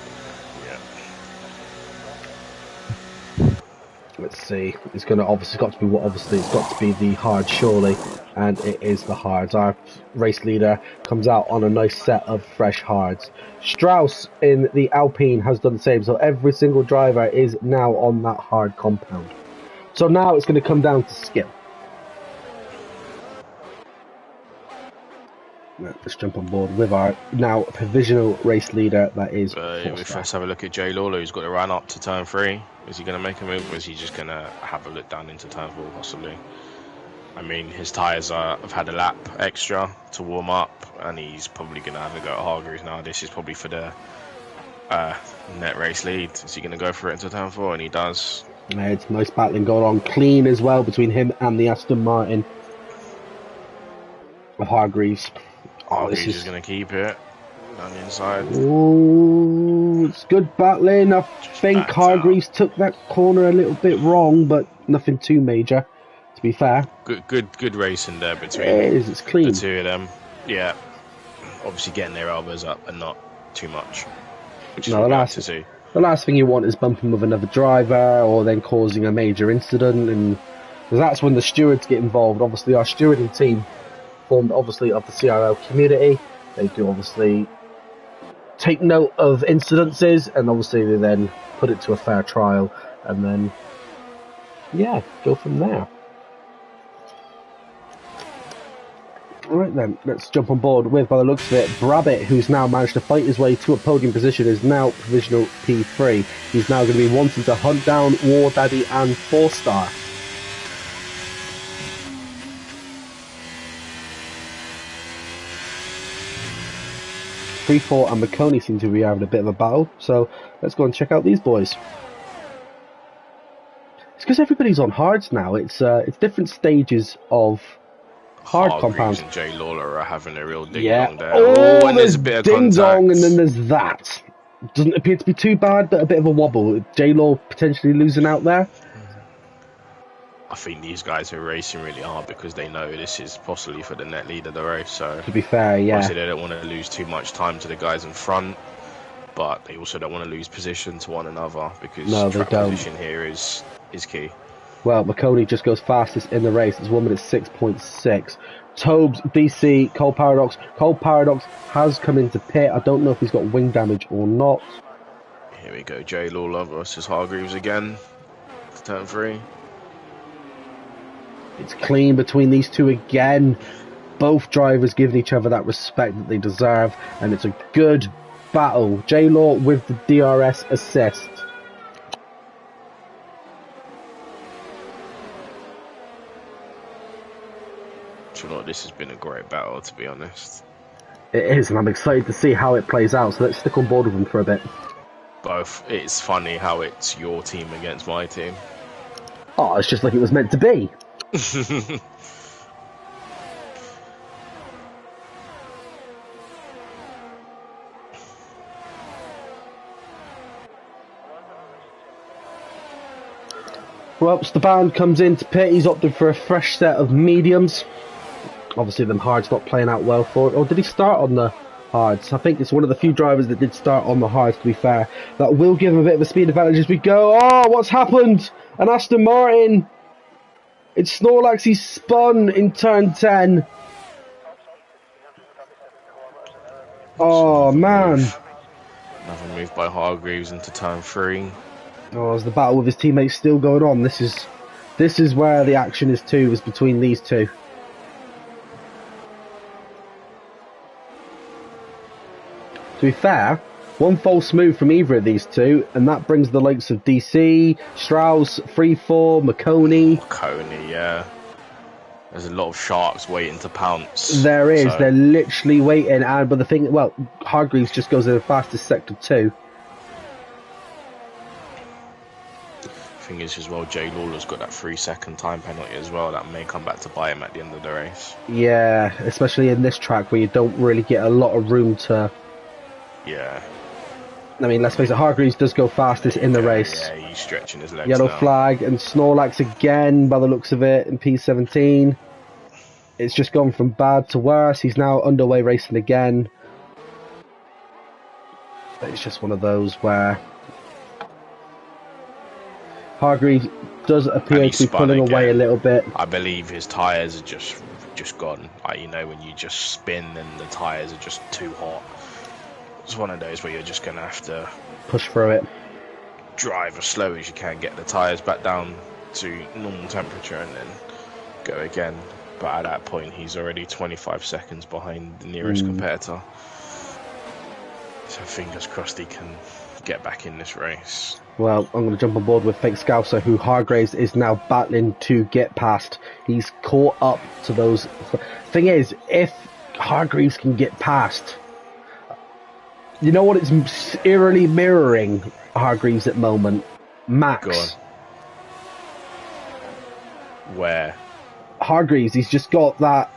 Yeah. Let's see. It's going to obviously it's got to be the hard, surely, and it is the hards. Our race leader comes out on a nice set of fresh hards. Strauss in the Alpine has done the same, so every single driver is now on that hard compound. So now it's going to come down to skill. Let's jump on board with our now provisional race leader, that is let's have a look at Jay Lawler, who's got to run up to turn 3. Is he going to make a move, or is he just going to have a look down into turn 4 possibly? I mean, his tyres have had a lap extra to warm up, and he's probably going to have a go at Hargreaves now. This is probably for the net race lead. Is he going to go for it into turn 4? And he does. Yeah, it's nice battling going on, clean as well between him and the Aston Martin of Hargreaves. Hargreaves is going to keep it on the inside. Ooh, it's good battling. I think Hargreaves took that corner a little bit wrong, but nothing too major, to be fair. Good racing there between it's clean. The two of them. Yeah, obviously getting their elbows up and not too much, which is what we have to see. The last thing you want is bumping with another driver or then causing a major incident, and that's when the stewards get involved. Obviously, our stewarding team, formed obviously of the CRL community, they do obviously take note of incidences, and obviously they then put it to a fair trial, and then go from there. Alright then, let's jump on board with, by the looks of it, Brabbit, who's now managed to fight his way to a podium position, is now provisional P3. He's now going to be wanting to hunt down War Daddy and 4-Star. Freefall and McConey seem to be having a bit of a battle, so let's go and check out these boys. because everybody's on hards now. It's different stages of hard compounds. And Jay Lawler are having a real ding Yeah. dong there. Oh, And there's a bit of ding contact. dong, and then there's that. Doesn't appear to be too bad, but a bit of a wobble. J Law potentially losing out there. I think these guys are racing really hard because they know this is possibly for the net lead of the race. So To be fair, yeah. obviously they don't want to lose too much time to the guys in front, but they also don't want to lose position to one another because track position here is key. Well, McConey just goes fastest in the race. It's 1 minute 6.6. Tobes, DC, Cole Paradox. Cole Paradox has come into pit. I don't know if he's got wing damage or not. Here we go, Jay Lawler versus Hargreaves again. It's turn 3. It's clean between these two again. Both drivers giving each other that respect that they deserve, and it's a good battle. J Law with the DRS assist. Do you know what? This has been a great battle, to be honest. It is, and I'm excited to see how it plays out, so let's stick on board with them for a bit. Both. It's funny how it's your team against my team. Oh, it's just like it was meant to be. Well, Staban comes into pit. He's opted for a fresh set of mediums. Obviously, them hards not playing out well for it. Or did he start on the hards? I think it's one of the few drivers that did start on the hards, to be fair. That will give him a bit of a speed advantage as we go. Oh, what's happened? An Aston Martin. It's Snorlax. He's spun in turn 10. Oh, man. Another move by Hargreaves into turn 3. Oh, is the battle with his teammates still going on? This is where the action is too, is between these two. To be fair, one false move from either of these two, and that brings the likes of DC, Strauss, Freeform, McConey. McConey, yeah. There's a lot of sharks waiting to pounce. There is. So. They're literally waiting. But the thing, well, Hargreaves just goes in the fastest sector too. Thing is as well, Jay Lawler's got that 3-second time penalty as well. That may come back to bite him at the end of the race. Yeah, especially in this track where you don't really get a lot of room to. Yeah. I mean, let's face it, Hargreaves does go fastest in the race. Yeah, he's stretching his legs. Yellow now. flag and Snorlax again by the looks of it in P17. It's just gone from bad to worse. He's now underway racing again. But it's just one of those where Hargreaves does appear to be pulling away a little bit. I believe his tyres are just gone. Like, you know, when you just spin and the tyres are just too hot. It's one of those where you're just going to have to push through it. Drive as slow as you can, get the tyres back down to normal temperature and then go again. But at that point, he's already 25 seconds behind the nearest competitor. So fingers crossed he can get back in this race. Well, I'm going to jump on board with Fake Scouser, who Hargreaves is now battling to get past. He's caught up to those. Thing is, if Hargreaves can get past, you know what it's eerily mirroring Hargreaves at the moment? Max. Go on. Where? Hargreaves, he's just got that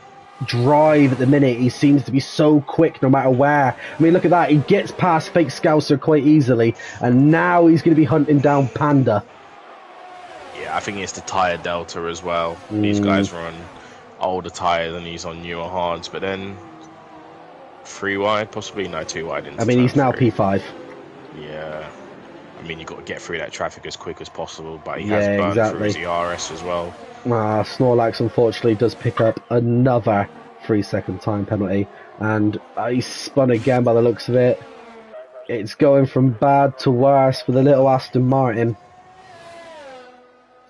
drive at the minute. He seems to be so quick no matter where. I mean, look at that. He gets past Fake Scouser quite easily, and now he's going to be hunting down Panda. Yeah, I think it's the tyre delta as well. These guys are on older tyres and he's on newer hards, but then 3 wide, possibly? No, 2 wide. I mean, he's now P5. Yeah. I mean, you've got to get through that traffic as quick as possible, but he has burned through his ERS as well. Snorlax, unfortunately, does pick up another 3-second time penalty, and he's spun again by the looks of it. It's going from bad to worse for the little Aston Martin.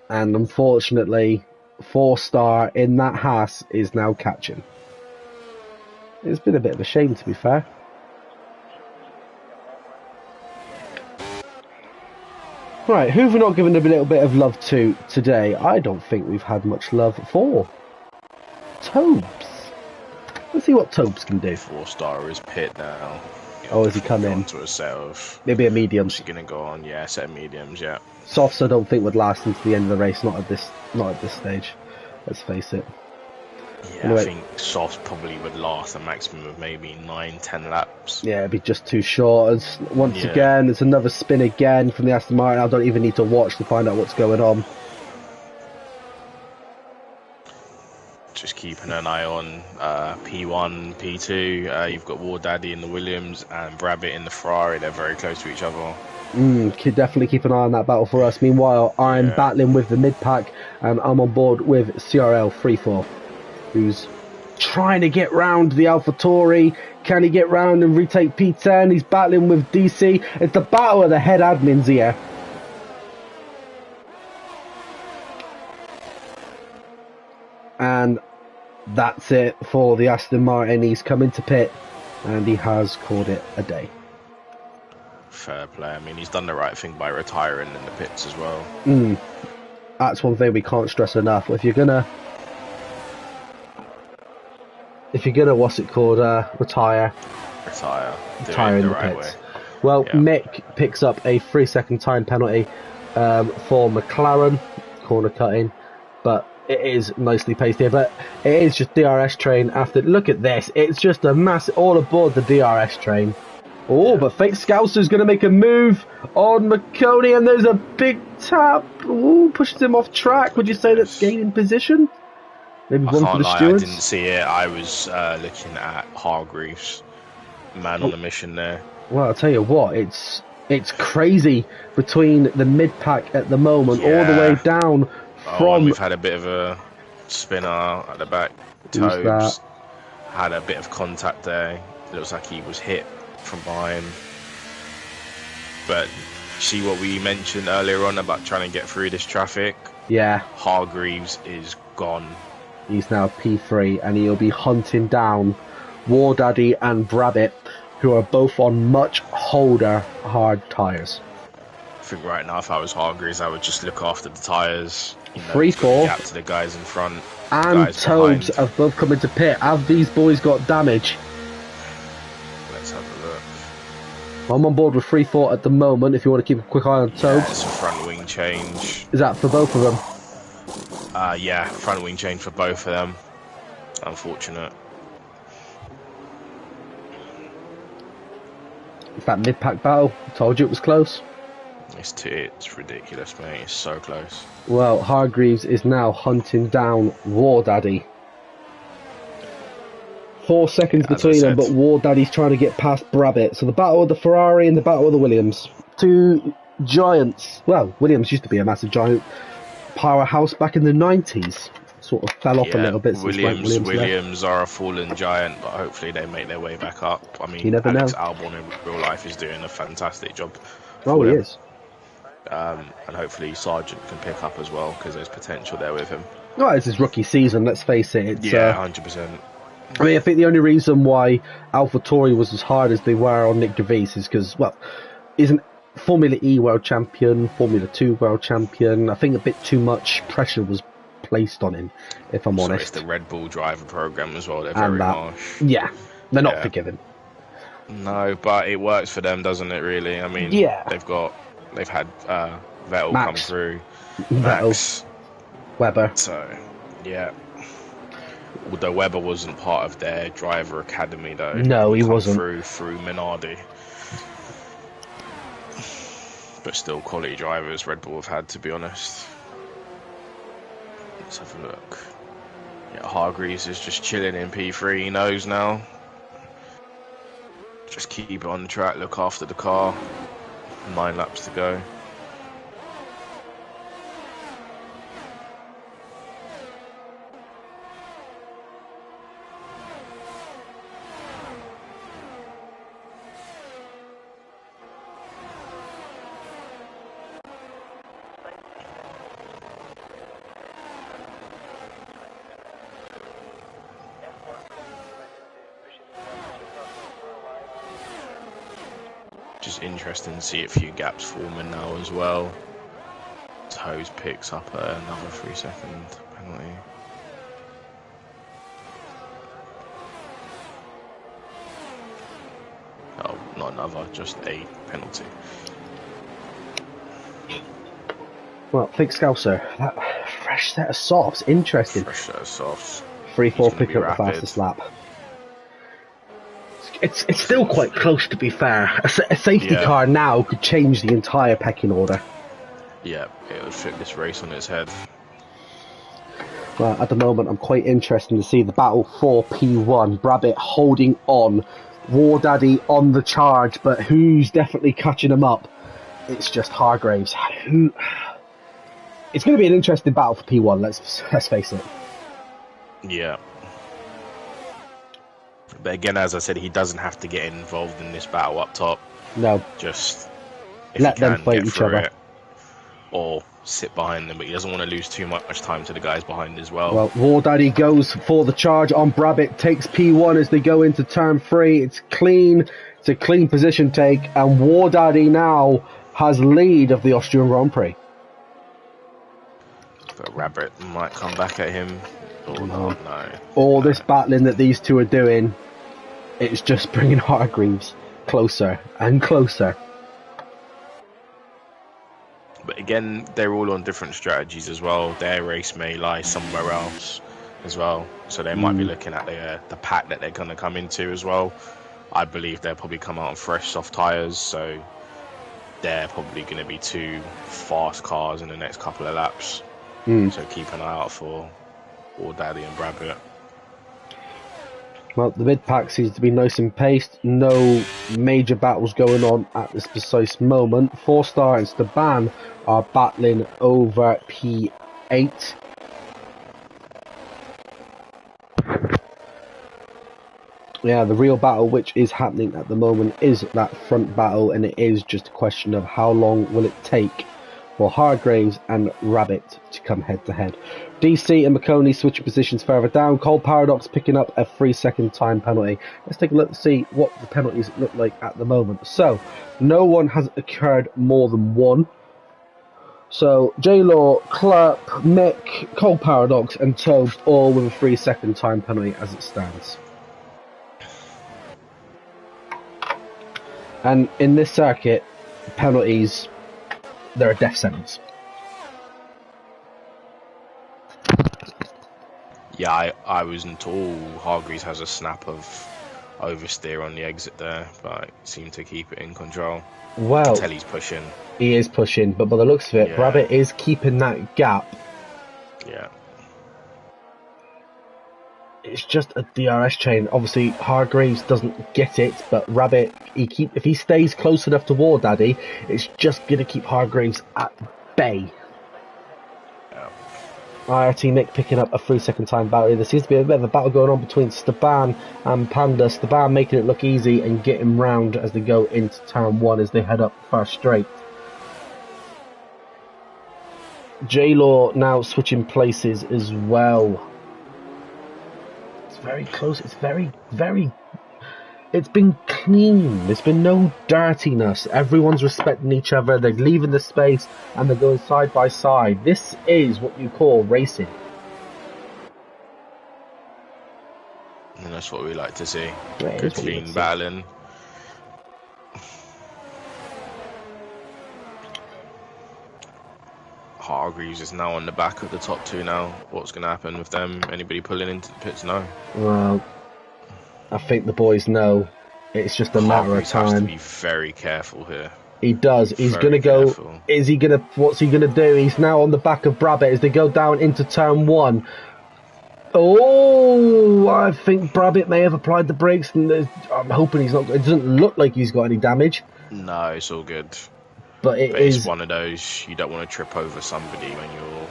And unfortunately, 4-star in that Haas is now catching. It's been a bit of a shame, to be fair. Right, who have we not given a little bit of love to today? I don't think we've had much love for Tobes. Let's see what Tobes can do. 4-star is pit now Or has he come Go in? on to a set of. Maybe a medium. She's gonna go on, yeah, set of mediums, yeah. Softs I don't think would last into the end of the race. Not at this stage. Let's face it. Yeah, Anyway. I think softs probably would last a maximum of maybe 9-10 laps. Yeah, it'd be just too short. Once Yeah. again, it's another spin again from the Aston Martin. I don't even need to watch to find out what's going on. Just keeping an eye on P1, P2. You've got War Daddy in the Williams and Brabbitt in the Ferrari. They're very close to each other. Definitely keep an eye on that battle for us. Meanwhile, I'm battling with the mid-pack, and I'm on board with CRL 34, who's trying to get round the AlphaTauri. Can he get round and retake P10? He's battling with DC. It's the battle of the head admins here. And that's it for the Aston Martin. He's come into pit, and he has called it a day. Fair play. I mean, he's done the right thing by retiring in the pits as well. That's one thing we can't stress enough. If you're gonna what's it called, retire Doing in the right pits. way. Well, Yeah. Mick picks up a 3-second time penalty for McLaren corner cutting, but it is nicely paced here. But it is just DRS train after. Look at this! It's just a massive all aboard the DRS train. Oh, but Fake Scouser's going to make a move on McConey, and there's a big tap. Ooh, pushes him off track. Would you say that's gaining position? Maybe I one for can't the lie, stewards? I didn't see it. I was looking at Hargreaves, man on a mission there. Well, I'll tell you what, it's crazy between the mid-pack at the moment, all the way down And from... we've had a bit of a spinner at the back. Who's Tobes that? had a bit of contact there. It looks like he was hit from behind. But see what we mentioned earlier on about trying to get through this traffic? Yeah, Hargreaves is gone. he's now P3, and he'll be hunting down War Daddy and Brabbitt, who are both on much older hard tyres. I think right now, if I was Hargreaves, I would just look after the tyres. 3-4. Gap to the guys in front. And guys Tobes behind. have both come into pit. Have these boys got damage? Let's have a look. I'm on board with 3-4 at the moment, if you want to keep a quick eye on Yeah, Tobes. it's a front wing change. Is that for both of them? Yeah, front wing change for both of them. Unfortunate. That mid-pack battle, told you it was close. It's ridiculous, mate. It's so close. Well, Hargreaves is now hunting down War Daddy. 4 seconds Yeah, as between I them, but said. War Daddy's trying to get past Brabbitt. So the battle of the Ferrari and the battle of the Williams. Two giants. Well, Williams used to be a massive giant powerhouse back in the 90s. Sort of fell off a little bit since Frank Williams left. Williams are a fallen giant, but hopefully they make their way back up. I mean, You never Alex know. Albon in real life is doing a fantastic job. Oh, for he them. is. And hopefully Sargent can pick up as well, because there's potential there with him. Well, it's his rookie season, let's face it. It's, Yeah, 100%. I mean, I think the only reason why AlphaTauri was as hard as they were on Nick DeVries is because, well, he's an Formula E world champion, Formula 2 world champion. I think a bit too much pressure was placed on him, if I'm So honest. it's the Red Bull driver program as well. They're And very that. harsh. Yeah, they're not Yeah. forgiving. No, but it works for them, doesn't it? Really. I mean, Yeah. they've had Vettel come Max. through. Vettel, Max. Weber. So, yeah. Although Webber wasn't part of their driver academy, though. No, he come wasn't. Through Minardi. But still, quality drivers Red Bull have had, to be honest. Let's have a look. Yeah, Hargreaves is just chilling in P3. He knows now. Just keep it on the track, look after the car. 9 laps to go. Just interesting to see a few gaps forming now as well. Toes picks up another 3-second penalty. Oh, another, just a penalty. Well, think Scouser. That fresh set of softs, interesting. Fresh set of softs. 3-4 pick up the fastest lap. It's still quite close, to be fair. A safety car now could change the entire pecking order. Yeah, it would flip this race on its head. Well, at the moment, I'm quite interested to see the battle for P1. Brabbitt holding on. War Daddy on the charge, but who's definitely catching him up? It's just Hargraves. It's going to be an interesting battle for P1, let's face it. Yeah. But again, as I said, he doesn't have to get involved in this battle up top. No. Just if let he can, them fight get each through other. it, or sit behind them, but he doesn't want to lose too much time to the guys behind as well. Well, War Daddy goes for the charge on Brabbitt, takes P1 as they go into turn 3. It's clean. It's a clean position take, and War Daddy now has lead of the Austrian Grand Prix. But Rabbit might come back at him. Or not, no. All this battling that these two are doing, it's just bringing Hargreaves closer and closer. But again, they're all on different strategies as well. Their race may lie somewhere else as well. So they might be looking at the pack that they're going to come into as well. I believe they'll probably come out on fresh soft tyres. So they're probably going to be 2 fast cars in the next couple of laps. So keep an eye out for War Daddy and Brabbitt. Well, the mid-pack seems to be nice and paced. No major battles going on at this precise moment. 4-star and Staban are battling over P8. Yeah, the real battle which is happening at the moment is that front battle, and it is just a question of how long will it take for Hargraves and Rabbit to come head-to-head. DC and McConey switching positions further down. Cole Paradox picking up a 3-second time penalty. Let's take a look to see what the penalties look like at the moment. So, no one has occurred more than one. So, J-Law, Clark, Mick, Cole Paradox and Tobes all with a 3-second time penalty as it stands. And in this circuit, penalties, they're a death sentence. Yeah, I wasn't told Hargreaves has a snap of oversteer on the exit there, but seemed to keep it in control. Well, until he's pushing. He is pushing, but by the looks of it, Brabbitt is keeping that gap. Yeah. It's just a DRS chain. Obviously, Hargreaves doesn't get it, but Rabbit, if he stays close enough to War Daddy, it's just going to keep Hargreaves at bay. IRT Mick picking up a 3-second time battle. There seems to be a bit of a battle going on between Staban and Panda. Staban making it look easy and getting round as they go into turn 1 as they head up first straight. J-Law now switching places as well. It's very close. It's very, very... It's been clean. There's been no dirtiness. Everyone's respecting each other. They're leaving the space and they're going side by side. This is what you call racing. And that's what we like to see. Yeah, good clean battling. Hargreaves is now on the back of the top 2 now. What's going to happen with them? Anybody pulling into the pits? No. Well, I think the boys know. It's just a matter of time. Has to be very careful here. He does. He's going to go. Careful. Is he going to? What's he going to do? He's now on the back of Brabbitt as they go down into turn 1. Oh, I think Brabbitt may have applied the brakes, and I'm hoping he's not. It doesn't look like he's got any damage. No, it's all good. But it's one of those, you don't want to trip over somebody when you're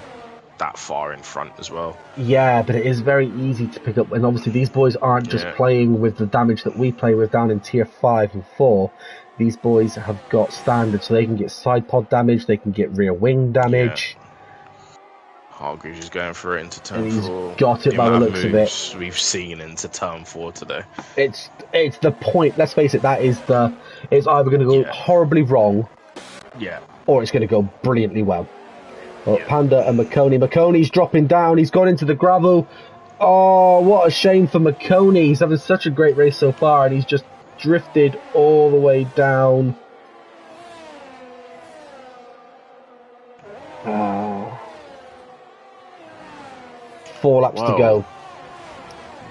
that far in front as well. Yeah, but it is very easy to pick up, and obviously these boys aren't just playing with the damage that we play with down in tier 5 and 4. These boys have got standard, so they can get side pod damage, they can get rear wing damage. Hargreaves is going for it into turn 4. Got it by the looks of it. We've seen into turn 4 today. It's the point. Let's face it. It's either going to go horribly wrong, or it's going to go brilliantly well. Well, Panda and McConey. McConey's dropping down. He's gone into the gravel. Oh, what a shame for McConey. He's having such a great race so far, and he's just drifted all the way down. 4 laps to go.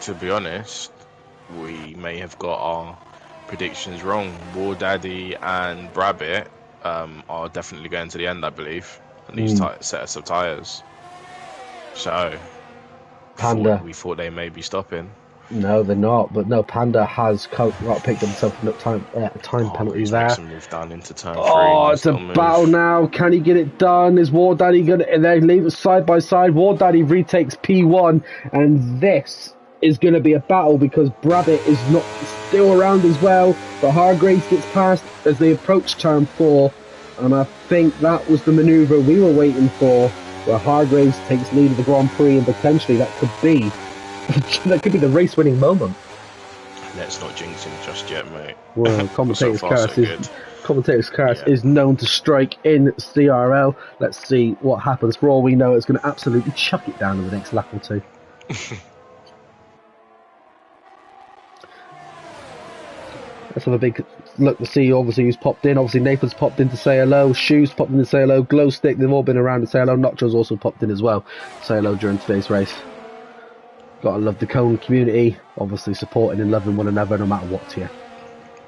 To be honest, we may have got our predictions wrong. War Daddy and Brabbit are definitely going to the end, I believe, on these sets of tyres. So, Panda. we thought they may be stopping. No, they're not. But no, Panda has picked up himself a time penalty there. Makes a move down into turn 3. Oh, it's a battle now. Can he get it done? Is War Daddy going to... They leave it side by side. War Daddy retakes P1. And this is going to be a battle because Brabbit is not still around as well. But Hargreaves gets past as they approach turn 4. And I think that was the manoeuvre we were waiting for, where Hargreaves takes lead of the Grand Prix, and potentially that could be the race-winning moment. Let's not jinx him just yet, mate. Well, commentator's curse Yeah. is known to strike in CRL. Let's see what happens. For all we know, it's going to absolutely chuck it down in the next lap or two. Let's have a big look to see, obviously, who's popped in. Obviously, Nathan's popped in to say hello. Shoes popped in to say hello. Glowstick, they've all been around to say hello. Notcho's also popped in as well to say hello during today's race. Gotta love the Cone community, obviously supporting and loving one another no matter what tier.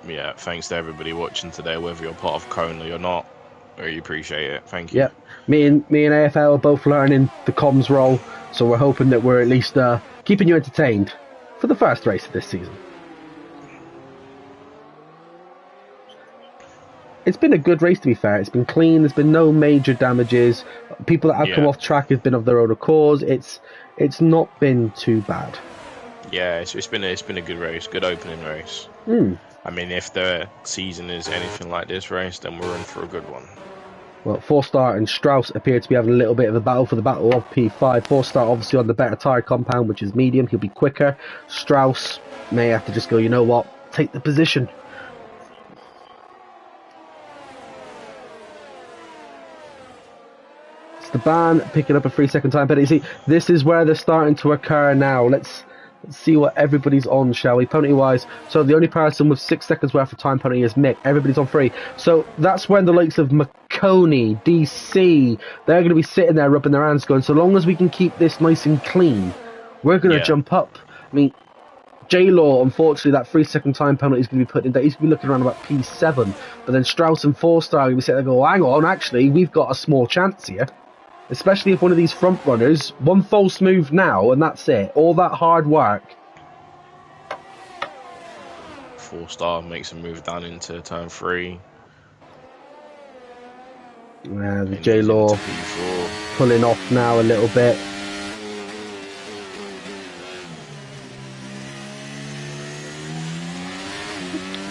Yeah, thanks to everybody watching today, whether you're part of Cone or you're not. Really appreciate it. Thank you. Yep. Me and AFL are both learning the comms role, so we're hoping that we're at least keeping you entertained for the first race of this season. It's been a good race, to be fair. It's been clean. There's been no major damages. People that have come off track have been of their own accord. It's not been too bad. Yeah, it's been a good race, good opening race. I mean, if the season is anything like this race, then we're in for a good one. Well, 4-star and Strauss appear to be having a little bit of a battle for the battle of P5. 4-star obviously on the better tyre compound, which is medium. He'll be quicker. Strauss may have to just go, you know what, take the position. The ban picking up a 3-second time penalty. See, this is where they're starting to occur now. Let's see what everybody's on, shall we? Penalty wise, so the only person with 6 seconds worth of time penalty is Mick. Everybody's on 3. So that's when the likes of McConey, DC, they're going to be sitting there rubbing their hands going, so long as we can keep this nice and clean, we're going to jump up. I mean, J-Law, unfortunately, that 3-second time penalty is going to be put in there. He's going to be looking around about P7. But then Strauss and 4-star are going to be sitting there going, hang on, actually, we've got a small chance here. Especially if one of these front runners, one false move now, and that's it. All that hard work. 4-star makes a move down into turn 3. Yeah, the J-Law pulling off now a little bit.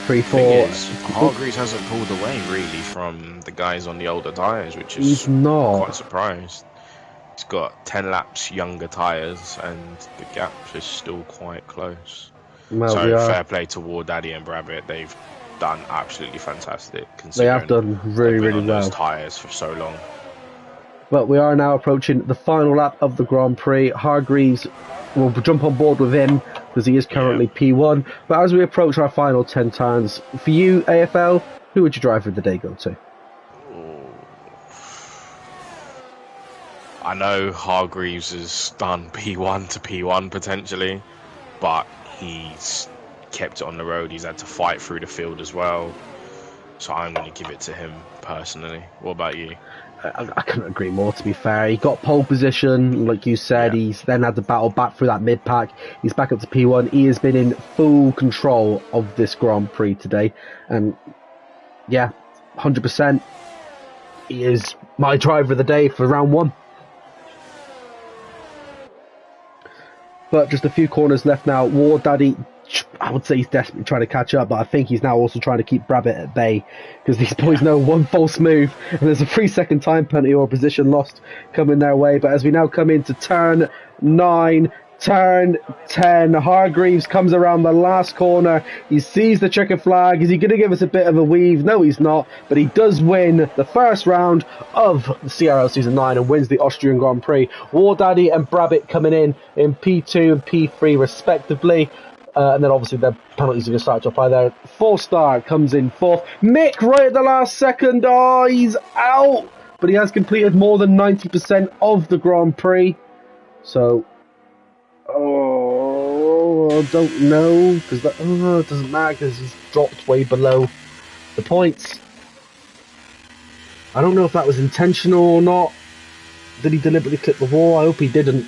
Hargreaves hasn't pulled away really from the guys on the older tyres, which is quite surprised. He's got 10 laps younger tyres and the gap is still quite close. Well, so fair play to War Daddy and Brabbit. They've done absolutely fantastic. They have done really well. Those tyres for so long. But we are now approaching the final lap of the Grand Prix. Hargreaves will jump on board with him because he is currently P1. But as we approach our final 10 turns, for you, AFL, who would your driver of the day go to? I know Hargreaves has done P1 to P1 potentially, but he's kept it on the road. He's had to fight through the field as well. So I'm going to give it to him personally. What about you? I couldn't agree more, to be fair. He got pole position, like you said. He's then had to battle back through that mid-pack. He's back up to P1. He has been in full control of this Grand Prix today. And, yeah, 100%. He is my driver of the day for round 1. But just a few corners left now. War Daddy, I would say he's desperately trying to catch up, but I think he's now also trying to keep Brabbit at bay, because these boys know one false move and there's a 3-second time penalty or position lost coming their way. But as we now come into turn 9, turn 10, Hargreaves comes around the last corner. He sees the checkered flag. Is he going to give us a bit of a weave? No, he's not, but he does win the first round of the CRL Season 9 and wins the Austrian Grand Prix. War Daddy and Brabbit coming in P2 and P3 respectively. And then obviously the penalties are going to start to apply there. 4-star comes in 4th. Mick right at the last second. Oh, he's out. But he has completed more than 90% of the Grand Prix. So, I don't know. Because that it doesn't matter because he's dropped way below the points. I don't know if that was intentional or not. Did he deliberately clip the wall? I hope he didn't.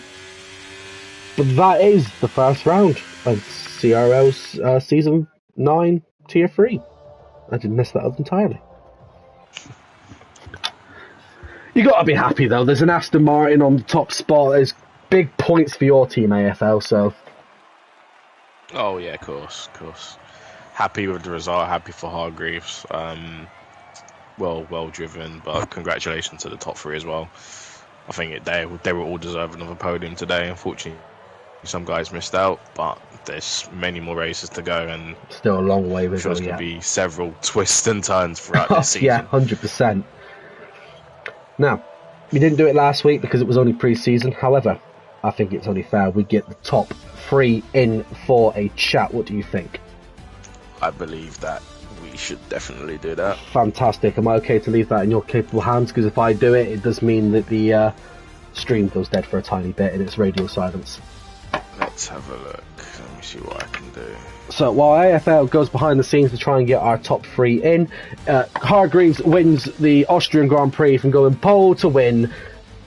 But that is the first round of CRL's Season 9 Tier 3. I did miss that up entirely. You got to be happy though. There's an Aston Martin on the top spot. There's big points for your team, AFL. So. Oh yeah, of course. Happy with the result. Happy for Hargreaves. Well driven, but congratulations to the top 3 as well. I think they were all deserving of a podium today. Unfortunately, some guys missed out, but there's many more races to go, and still a long way. I'm sure there's going to be several twists and turns throughout this season. Yeah, 100%. Now, we didn't do it last week because it was only pre-season. However, I think it's only fair we get the top 3 in for a chat. What do you think? I believe that we should definitely do that. Fantastic. Am I okay to leave that in your capable hands? Because if I do it, it does mean that the stream goes dead for a tiny bit and it's radio silence. Let's have a look. Let me see what I can do. So while AFL goes behind the scenes to try and get our top 3 in, Hargreaves wins the Austrian Grand Prix from going pole to win.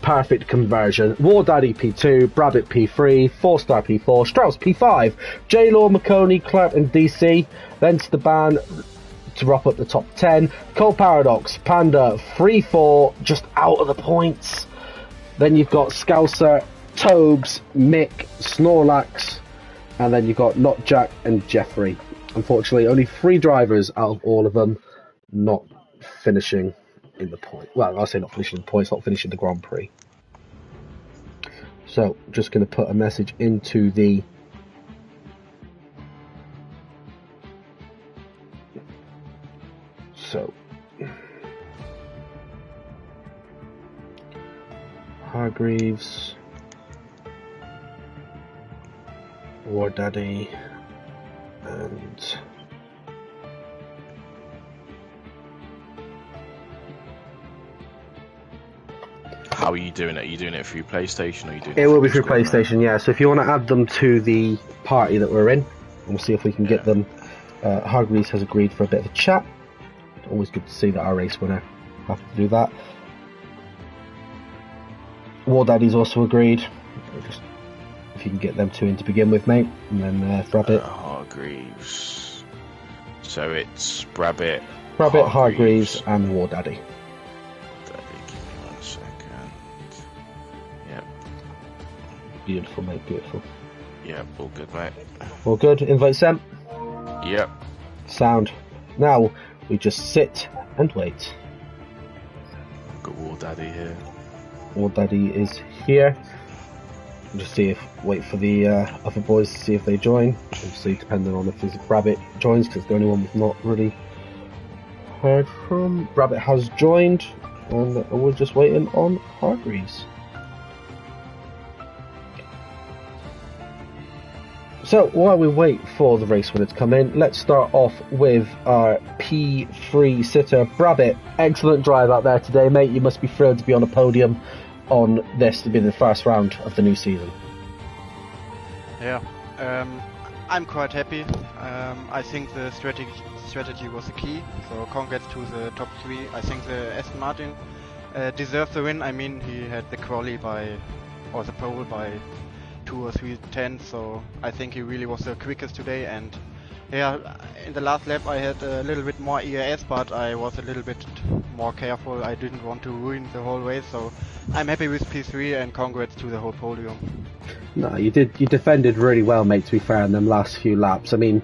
Perfect conversion. War Daddy P2, Brabbit P3, 4-star P4, Strauss P5, J-Law, McConey, Clark and DC. Then Staban to wrap up the top 10. Cole Paradox, Panda, 3-4, just out of the points. Then you've got Scouser, Tobes, Mick, Snorlax, and then you've got Not Jack and Jeffrey. Unfortunately, only 3 drivers out of all of them not finishing in the point. Well, I say not finishing the points, not finishing the Grand Prix. So, just going to put a message into the Hargreaves, War Daddy, and how are you doing it? Are you doing it through PlayStation, or are you doing it? It will be through PlayStation, yeah. So if you want to add them to the party that we're in, and we'll see if we can get them. Hargreaves has agreed for a bit of a chat. Always good to see that our race winner have to do that. War Daddy's also agreed. Just if you can get them 2 in to begin with, mate, and then Brabbit. Hargreaves. So it's Brabbit, Hargreaves, and War Daddy. Give me 1 second. Yep. Beautiful, mate. Beautiful. Yep. All good, mate. All good. Invite sent. Yep. Sound. Now we just sit and wait. Got War Daddy here. War Daddy is here. Just wait for the other boys to see if they join. Obviously, depending on if there's Brabbit joins, because the only one we've not really heard from. Brabbit has joined, and we're just waiting on Hargreaves. So while we wait for the race winner to come in, let's start off with our P3 sitter, Brabbit. Excellent drive out there today, mate. You must be thrilled to be on a podium on this to be the first round of the new season. Yeah, I'm quite happy. I think the strategy was the key. So congrats to the top 3. I think the Aston Martin deserved the win. I mean, he had the quali or the pole by 2 or 3 tenths, so I think he really was the quickest today. And yeah, in the last lap I had a little bit more ERS, but I was a little bit more careful. I didn't want to ruin the whole race, so I'm happy with P3 and congrats to the whole podium. No, you did. You defended really well, mate, to be fair, in them last few laps. I mean,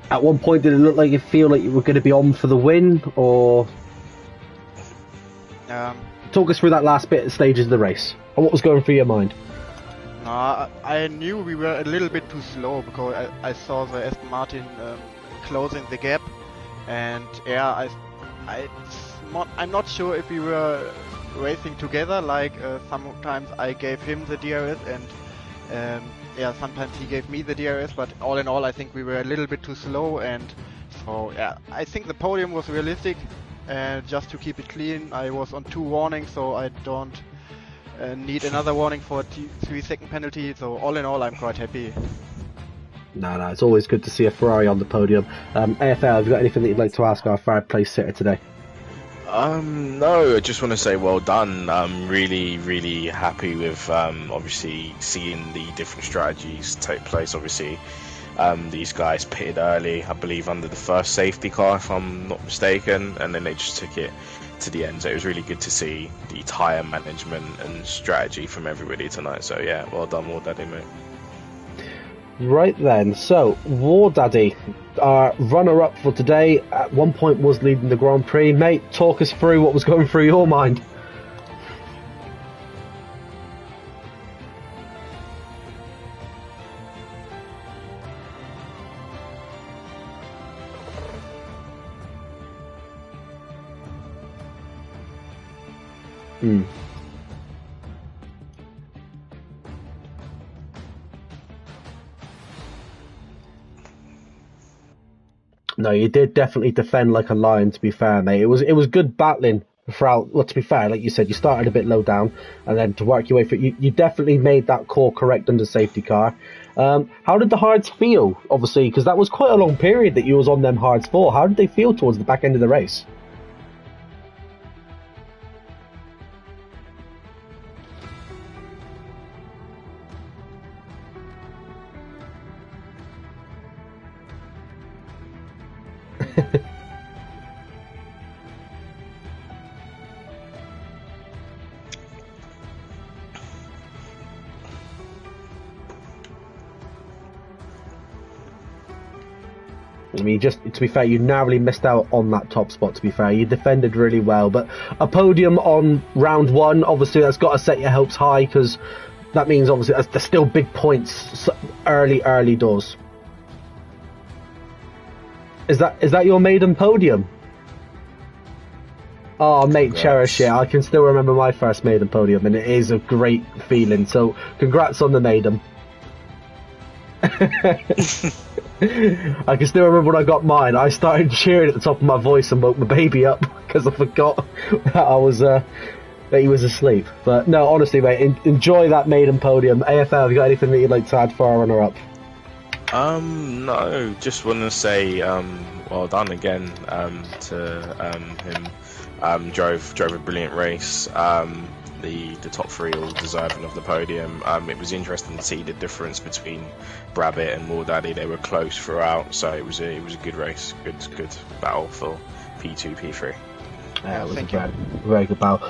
at one point did it look like you feel like you were going to be on for the win, or talk us through that last bit of stages of the race, and what was going through your mind? I knew we were a little bit too slow because I saw the Aston Martin closing the gap, and yeah, I'm not sure if we were racing together. Like sometimes I gave him the DRS, and yeah, sometimes he gave me the DRS, but all in all, I think we were a little bit too slow, and so yeah, I think the podium was realistic. And just to keep it clean, I was on 2 warnings, so I don't need another warning for a 3-second penalty. So all in all, I'm quite happy. No, it's always good to see a Ferrari on the podium. AFL, have you got anything that you'd like to ask our third place sitter today? No, I just want to say well done. I'm really happy with obviously seeing the different strategies take place. Obviously, these guys pitted early, I believe, under the first safety car, if I'm not mistaken, and then they just took it to the end. So it was really good to see the tyre management and strategy from everybody tonight. So yeah, well done, War Daddy, mate. Right then, so War Daddy, our runner-up for today, at one point was leading the Grand Prix. Mate, talk us through what was going through your mind. No, you did definitely defend like a lion, to be fair, mate. It was good battling throughout. Well, to be fair, like you said, you started a bit low down, and then to work your way through, you definitely made that call correct under safety car. How did the hards feel, obviously, because that was quite a long period that you was on them hards for. How did they feel towards the back end of the race? I mean, just to be fair, you narrowly missed out on that top spot, to be fair. You defended really well, but a podium on round 1, obviously that's got to set your hopes high, because that means obviously there's still big points early doors. Is that your maiden podium? Oh, mate, congrats. Cherish it. I can still remember my first maiden podium, and it is a great feeling, so congrats on the maiden. I can still remember when I got mine. I started cheering at the top of my voice and woke my baby up because I forgot that he was asleep. But no, honestly, mate, enjoy that maiden podium. AFL, have you got anything that you'd like to add for our runner-up? No, just want to say well done again to him. Drove a brilliant race. The top 3 all deserving of the podium. It was interesting to see the difference between Brabbit and War Daddy. They were close throughout, so it was a good race, good battle for P2, P3. Yeah, it was a very good battle.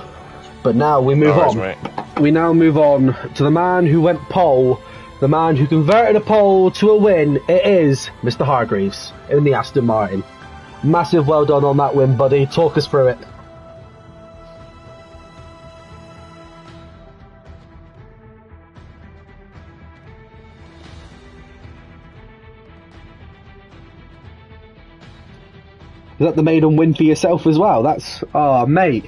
But now we move on. Mate. We now move on to the man who went pole, the man who converted a pole to a win. It is Mr. Hargreaves in the Aston Martin. Massive well done on that win, buddy. Talk us through it. Is that the maiden win for yourself as well? That's mate.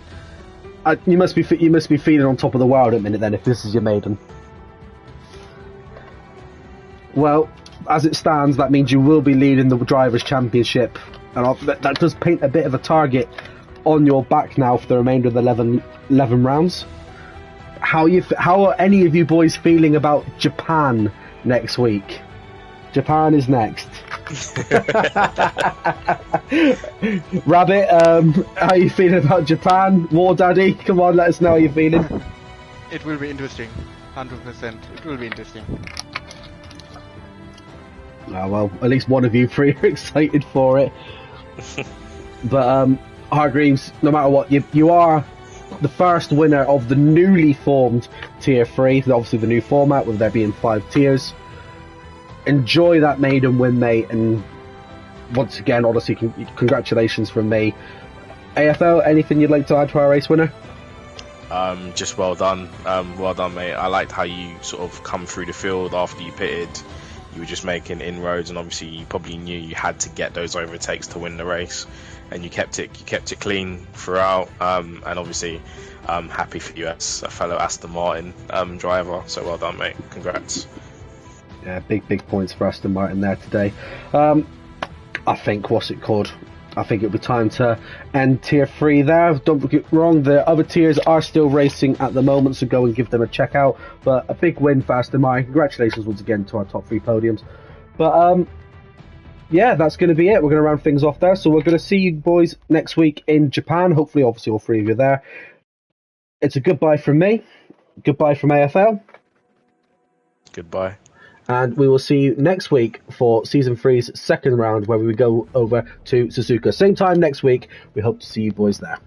You must be feeling on top of the world at the minute then, if this is your maiden. Well, as it stands, that means you will be leading the Drivers' Championship, and that does paint a bit of a target on your back now for the remainder of the 11 rounds. How are any of you boys feeling about Japan next week? Japan is next. Rabbit, how are you feeling about Japan? War Daddy, come on, let us know how you're feeling. It will be interesting, 100%. It will be interesting. Oh, well, at least one of you three are excited for it. But Hargreaves, no matter what, you are the first winner of the newly formed Tier 3, obviously the new format with there being 5 tiers. Enjoy that maiden win, mate, and once again, honestly, congratulations from me. AFL, anything you'd like to add to our race winner? Just well done, mate. I liked how you sort of come through the field after you pitted. You were just making inroads, and obviously you probably knew you had to get those overtakes to win the race, and you kept it clean throughout. And obviously, I'm happy for you as a fellow Aston Martin driver. So well done, mate. Congrats. Yeah, big points for Aston Martin there today. I think, what's it called? I think it'll be time to end Tier 3 there. Don't get wrong, the other tiers are still racing at the moment, so go and give them a check out. But a big win for Aston Martin. Congratulations once again to our top 3 podiums. But yeah, that's going to be it. We're going to round things off there. So we're going to see you boys next week in Japan. Hopefully, obviously, all 3 of you are there. It's a goodbye from me. Goodbye from AFL. Goodbye. And we will see you next week for Season 3's second round, where we go over to Suzuka. Same time next week. We hope to see you boys there.